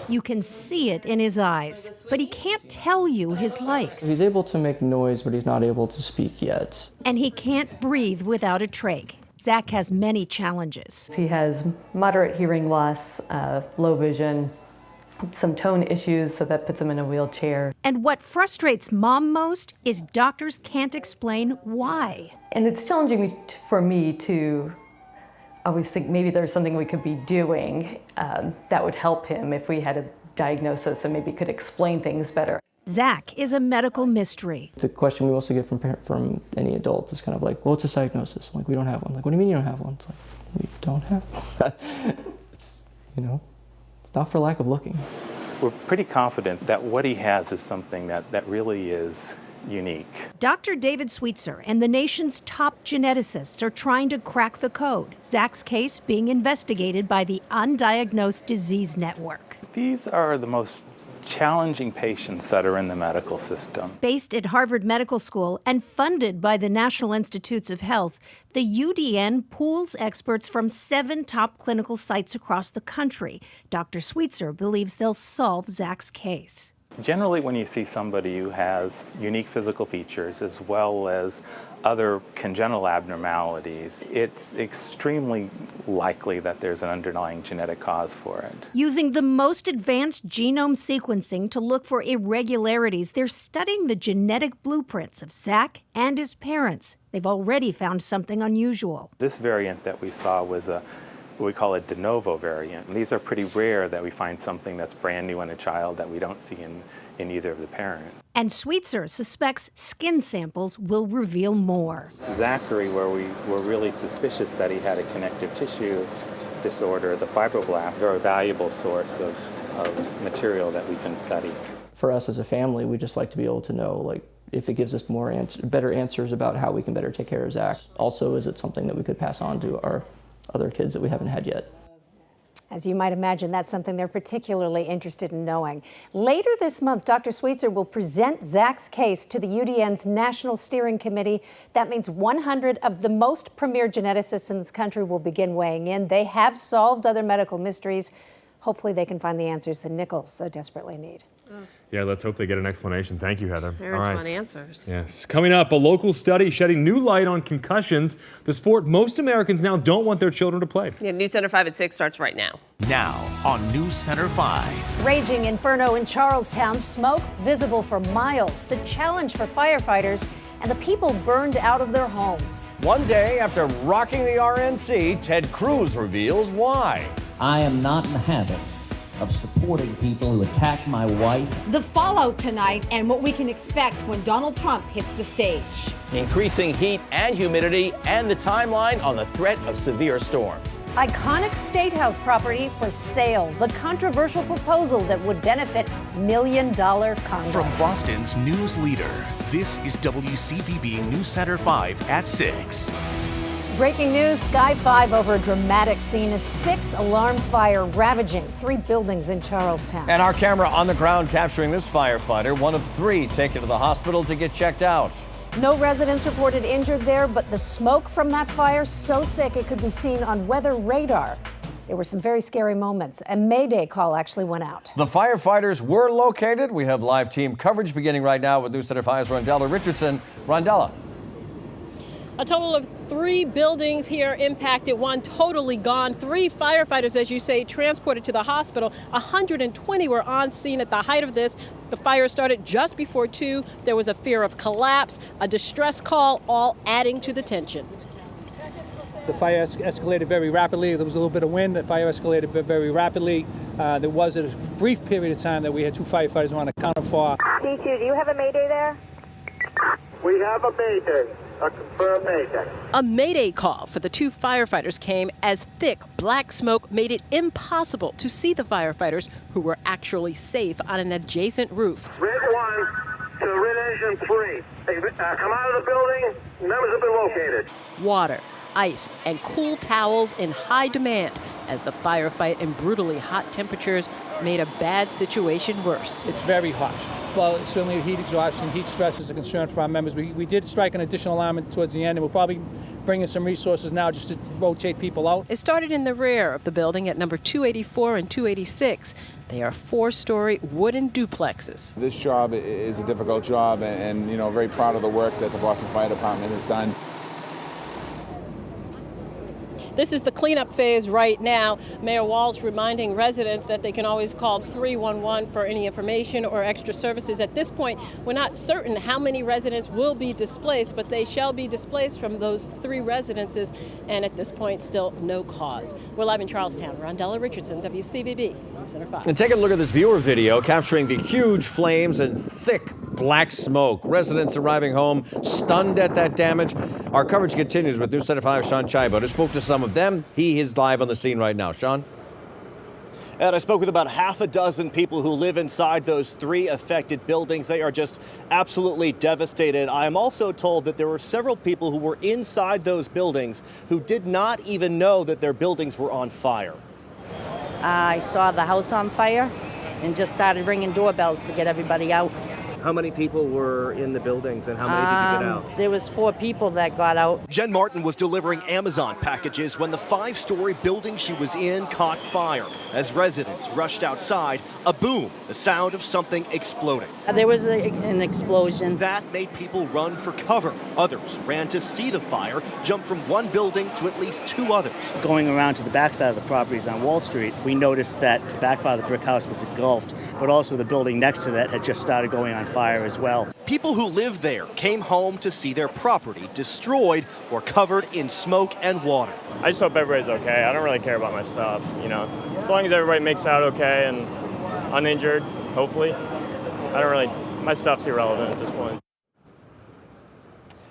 You can see it in his eyes, but he can't tell you his likes. He's able to make noise, but he's not able to speak yet. And he can't breathe without a trach. Zach has many challenges. He has moderate hearing loss, low vision, some tone issues, so that puts him in a wheelchair. And what frustrates Mom most is doctors can't explain why. And it's challenging for me to always think maybe there's something we could be doing that would help him if we had a diagnosis and maybe could explain things better. Zach is a medical mystery. The question we also get from any adult is kind of like, well, what's his diagnosis? Like, we don't have one. Like, what do you mean you don't have one? It's like, we don't have one. It's, it's not for lack of looking. We're pretty confident that what he has is something that really is unique. Dr. David Sweetser and the nation's top geneticists are trying to crack the code. Zach's case being investigated by the Undiagnosed Disease Network. These are the most challenging patients that are in the medical system. Based at Harvard Medical School and funded by the National Institutes of Health, the UDN pools experts from 7 top clinical sites across the country. Dr. Sweetser believes they'll solve Zach's case. Generally, when you see somebody who has unique physical features as well as other congenital abnormalities, it's extremely likely that there's an underlying genetic cause for it. Using the most advanced genome sequencing to look for irregularities, they're studying the genetic blueprints of Zach and his parents. They've already found something unusual. This variant that we saw was what we call a de novo variant. And these are pretty rare that we find something that's brand new in a child that we don't see in either of the parents. And Sweetser suspects skin samples will reveal more. Zachary, where we were really suspicious that he had a connective tissue disorder, the fibroblast, a very valuable source of material that we can study. For us as a family, we just like to be able to know, like, if it gives us better answers about how we can better take care of Zach. Also, is it something that we could pass on to our other kids that we haven't had yet? As you might imagine, that's something they're particularly interested in knowing. Later this month, Dr. Sweetser will present Zach's case to the UDN's National Steering Committee. That means 100 of the most premier geneticists in this country will begin weighing in. They have solved other medical mysteries. Hopefully they can find the answers the Nichols so desperately need. Yeah, let's hope they get an explanation. Thank you, Heather. Parents want answers. Yes. Coming up, a local study shedding new light on concussions, the sport most Americans now don't want their children to play. Yeah, News Center 5 at 6 starts right now. Now on News Center 5. Raging inferno in Charlestown, smoke visible for miles, the challenge for firefighters, and the people burned out of their homes. One day after rocking the RNC, Ted Cruz reveals why. I am not in the habit of supporting people who attack my wife. The fallout tonight and what we can expect when Donald Trump hits the stage. Increasing heat and humidity and the timeline on the threat of severe storms. Iconic State House property for sale. The controversial proposal that would benefit $1 million condos. From Boston's news leader, this is WCVB News Center 5 at 6. Breaking news, Sky 5 over a dramatic scene. A 6-alarm fire ravaging 3 buildings in Charlestown. And our camera on the ground capturing this firefighter, one of 3 taken to the hospital to get checked out. No residents reported injured there, but the smoke from that fire so thick it could be seen on weather radar. There were some very scary moments. A Mayday call actually went out. The firefighters were located. We have live team coverage beginning right now with News Center 5's Rondella Richardson. Rondella. A total of 3 buildings here impacted, 1 totally gone. 3 firefighters, as you say, transported to the hospital. 120 were on scene at the height of this. The fire started just before 2. There was a fear of collapse, a distress call, all adding to the tension. The fire escalated very rapidly. There was a little bit of wind. The fire escalated very rapidly. There was a brief period of time that we had 2 firefighters on account for. D2, do you have a Mayday there? We have a mayday, a confirmed mayday. A mayday call for the two firefighters came as thick black smoke made it impossible to see the firefighters who were actually safe on an adjacent roof. Red 1 to Red Engine 3. They come out of the building. Members have been located. Water, ice, and cool towels in high demand as the firefight and brutally hot temperatures made a bad situation worse. It's very hot. Well, certainly heat exhaustion, heat stress is a concern for our members. We did strike an additional alarm towards the end, and we'll probably bring in some resources now just to rotate people out. It started in the rear of the building at number 284 and 286. They are 4-story wooden duplexes. This job is a difficult job, and you know, very proud of the work that the Boston Fire Department has done. This is the cleanup phase right now. Mayor Walsh reminding residents that they can always call 311 for any information or extra services. At this point, we're not certain how many residents will be displaced, but they shall be displaced from those 3 residences, and at this point, still no cause. We're live in Charlestown. Rondella Richardson, WCVB News Center 5. And take a look at this viewer video capturing the huge flames and thick black smoke. Residents arriving home stunned at that damage. Our coverage continues with News Center 5's Sean Chaibo. I spoke to some of them. He is live on the scene right now. Sean? And I spoke with about half a dozen people who live inside those 3 affected buildings. They are just absolutely devastated. I am also told that there were several people who were inside those buildings who did not even know that their buildings were on fire. I saw the house on fire and just started ringing doorbells to get everybody out. How many people were in the buildings and how many did you get out? There was 4 people that got out. Jen Martin was delivering Amazon packages when the 5-story building she was in caught fire. As residents rushed outside, a boom, the sound of something exploding. There was an explosion. That made people run for cover. Others ran to see the fire, jumped from one building to at least 2 others. Going around to the backside of the properties on Wall Street, we noticed that the back part of the brick house was engulfed, but also the building next to that had just started going on fire as well. People who live there came home to see their property destroyed or covered in smoke and water. I just hope everybody's okay. I don't really care about my stuff, you know. As long as everybody makes it out okay and uninjured, hopefully. My stuff's irrelevant at this point.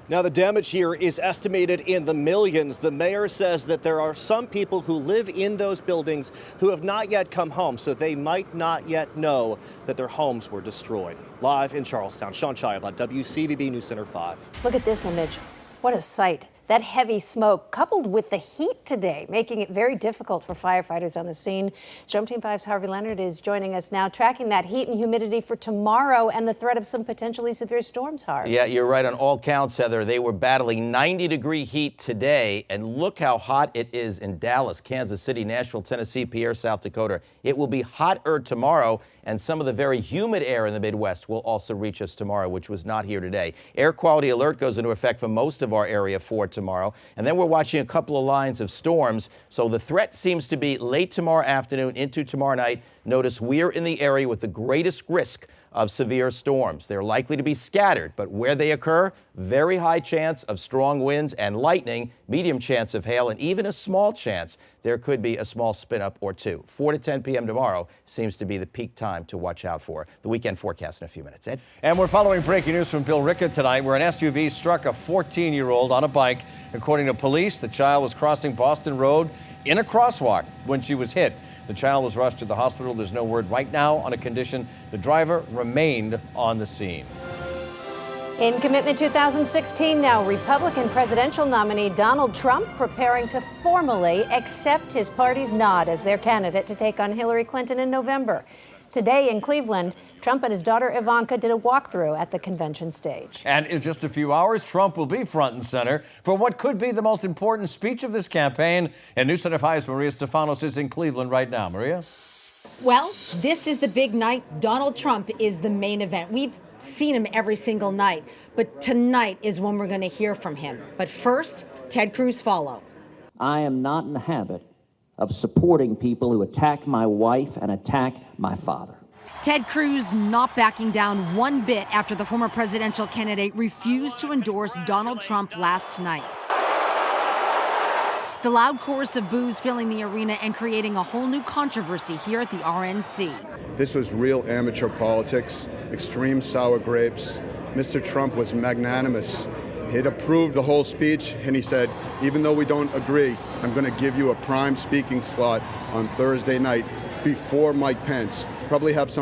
Now, the damage here is estimated in the millions. The mayor says that there are some people who live in those buildings who have not yet come home, so they might not yet know that their homes were destroyed. Live in Charlestown, Sean Chaibo, WCVB News Center 5. Look at this image. What a sight. That heavy smoke, coupled with the heat today, making it very difficult for firefighters on the scene. Storm Team 5's Harvey Leonard is joining us now, tracking that heat and humidity for tomorrow and the threat of some potentially severe storms, Harvey. Yeah, you're right on all counts, Heather. They were battling 90-degree heat today, and look how hot it is in Dallas, Kansas City, Nashville, Tennessee, Pierre, South Dakota. It will be hotter tomorrow, and some of the very humid air in the Midwest will also reach us tomorrow, which was not here today. Air quality alert goes into effect for most of our area for tomorrow. And then we're watching a couple of lines of storms. So the threat seems to be late tomorrow afternoon into tomorrow night. Notice we're in the area with the greatest risk of severe storms. They're likely to be scattered, but where they occur, very high chance of strong winds and lightning, medium chance of hail, and even a small chance there could be a small spin-up or 2. 4 to 10 p.m. tomorrow seems to be the peak time to watch out for. The weekend forecast in a few minutes. Ed? And we're following breaking news from Bill Ricca tonight, where an SUV struck a 14-year-old on a bike. According to police, the child was crossing Boston Road in a crosswalk when she was hit. The child was rushed to the hospital. There's no word right now on a condition. The driver remained on the scene. In Commitment 2016 now, Republican presidential nominee Donald Trump preparing to formally accept his party's nod as their candidate to take on Hillary Clinton in November. Today in Cleveland, Trump and his daughter Ivanka did a walkthrough at the convention stage. And in just a few hours, Trump will be front and center for what could be the most important speech of this campaign. And News Center 5's Maria Stefanos is in Cleveland right now. Maria? Well, this is the big night. Donald Trump is the main event. We've seen him every single night, but tonight is when we're going to hear from him. But first, Ted Cruz follow. I am not in the habit of supporting people who attack my wife and attack my father. Ted Cruz not backing down one bit after the former presidential candidate refused to endorse Donald Trump last night. The loud chorus of boos filling the arena and creating a whole new controversy here at the RNC. This was real amateur politics, extreme sour grapes, Mr. Trump was magnanimous. He'd approved the whole speech, and he said, even though we don't agree, I'm going to give you a prime speaking slot on Thursday night before Mike Pence. Probably have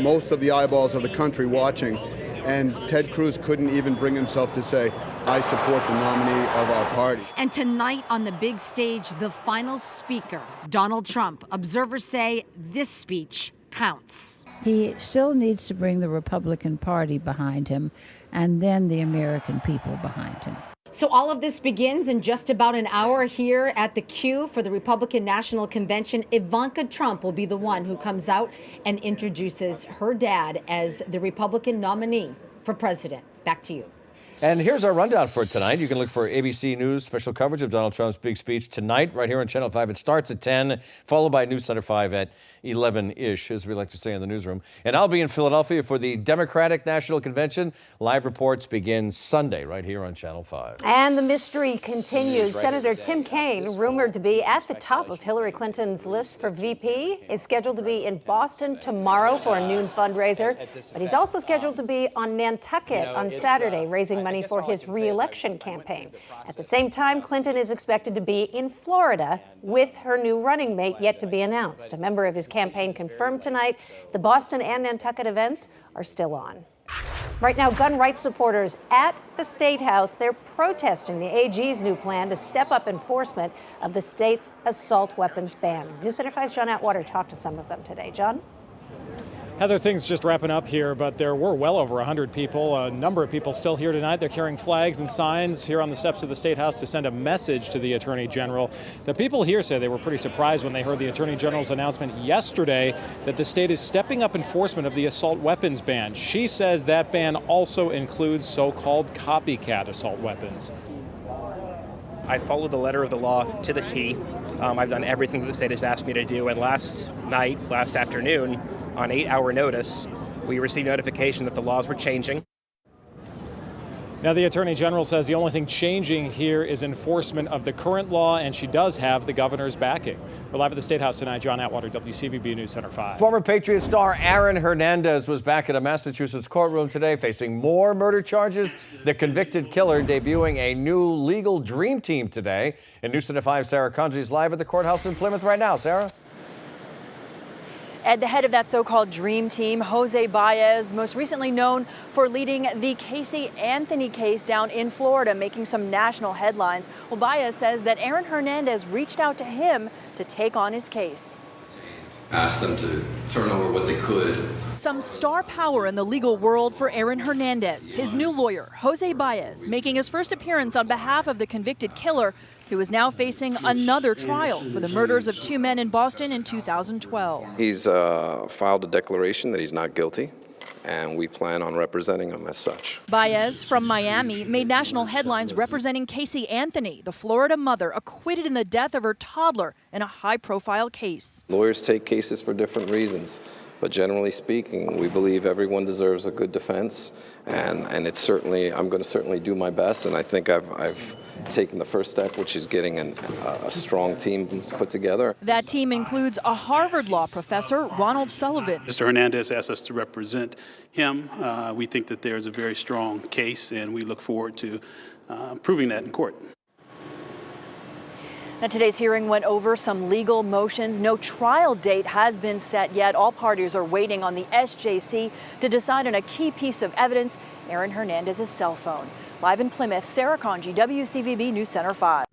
most of the eyeballs of the country watching. And Ted Cruz couldn't even bring himself to say, I support the nominee of our party. And tonight on the big stage, the final speaker, Donald Trump. Observers say this speech counts. He still needs to bring the Republican Party behind him and then the American people behind him. So all of this begins in just about an hour here at the Q for the Republican National Convention. Ivanka Trump will be the one who comes out and introduces her dad as the Republican nominee for president. Back to you. And here's our rundown for tonight. You can look for ABC News special coverage of Donald Trump's big speech tonight, right here on Channel 5. It starts at 10, followed by News Center 5 at 11-ish, as we like to say in the newsroom. And I'll be in Philadelphia for the Democratic National Convention. Live reports begin Sunday, right here on Channel 5. And the mystery continues. Senator Tim Kaine, rumored to be at the top of Hillary Clinton's list for VP, is scheduled to be in Boston tomorrow for a noon fundraiser. But he's also scheduled to be on Nantucket on Saturday, raising money for his re-election campaign. At the same time, Clinton is expected to be in Florida with her new running mate yet to be announced. A member of his campaign confirmed tonight the Boston and Nantucket events are still on. Right now, gun rights supporters at the State House, they're protesting the AG's new plan to step up enforcement of the state's assault weapons ban. News Center 5's John Atwater talked to some of them today. John? Heather, things just wrapping up here, but there were well over 100 people. A number of people still here tonight. They're carrying flags and signs here on the steps of the State House to send a message to the Attorney General. The people here say they were pretty surprised when they heard the Attorney General's announcement yesterday that the state is stepping up enforcement of the assault weapons ban. She says that ban also includes so-called copycat assault weapons. I followed the letter of the law to the T. I've done everything that the state has asked me to do, and last afternoon, on 8-hour notice, we received notification that the laws were changing. Now, the Attorney General says the only thing changing here is enforcement of the current law, and she does have the governor's backing. We're live at the State House tonight. John Atwater, WCVB News Center 5. Former Patriot star Aaron Hernandez was back at a Massachusetts courtroom today facing more murder charges. The convicted killer debuting a new legal dream team today. And News Center 5's Sarah Conji is live at the courthouse in Plymouth right now. Sarah? At the head of that so-called dream team, Jose Baez, most recently known for leading the Casey Anthony case down in Florida, making some national headlines. Well, Baez says that Aaron Hernandez reached out to him to take on his case. Asked them to turn over what they could. Some star power in the legal world for Aaron Hernandez. His new lawyer, Jose Baez, making his first appearance on behalf of the convicted killer, who is now facing another trial for the murders of 2 men in Boston in 2012. He's filed a declaration that he's not guilty, and we plan on representing him as such. Baez from Miami made national headlines representing Casey Anthony, the Florida mother acquitted in the death of her toddler in a high-profile case. Lawyers take cases for different reasons, but generally speaking, we believe everyone deserves a good defense, and it's certainly, I'm going to certainly do my best, and I think I've taken the first step, which is getting a strong team put together. That team includes a Harvard law professor, Ronald Sullivan. Mr. Hernandez asked us to represent him. We think that there's a very strong case, and we look forward to proving that in court. Now, today's hearing went over some legal motions. No trial date has been set yet. All parties are waiting on the SJC to decide on a key piece of evidence, Aaron Hernandez's cell phone. Live in Plymouth, Sarah Conji, WCVB News Center 5.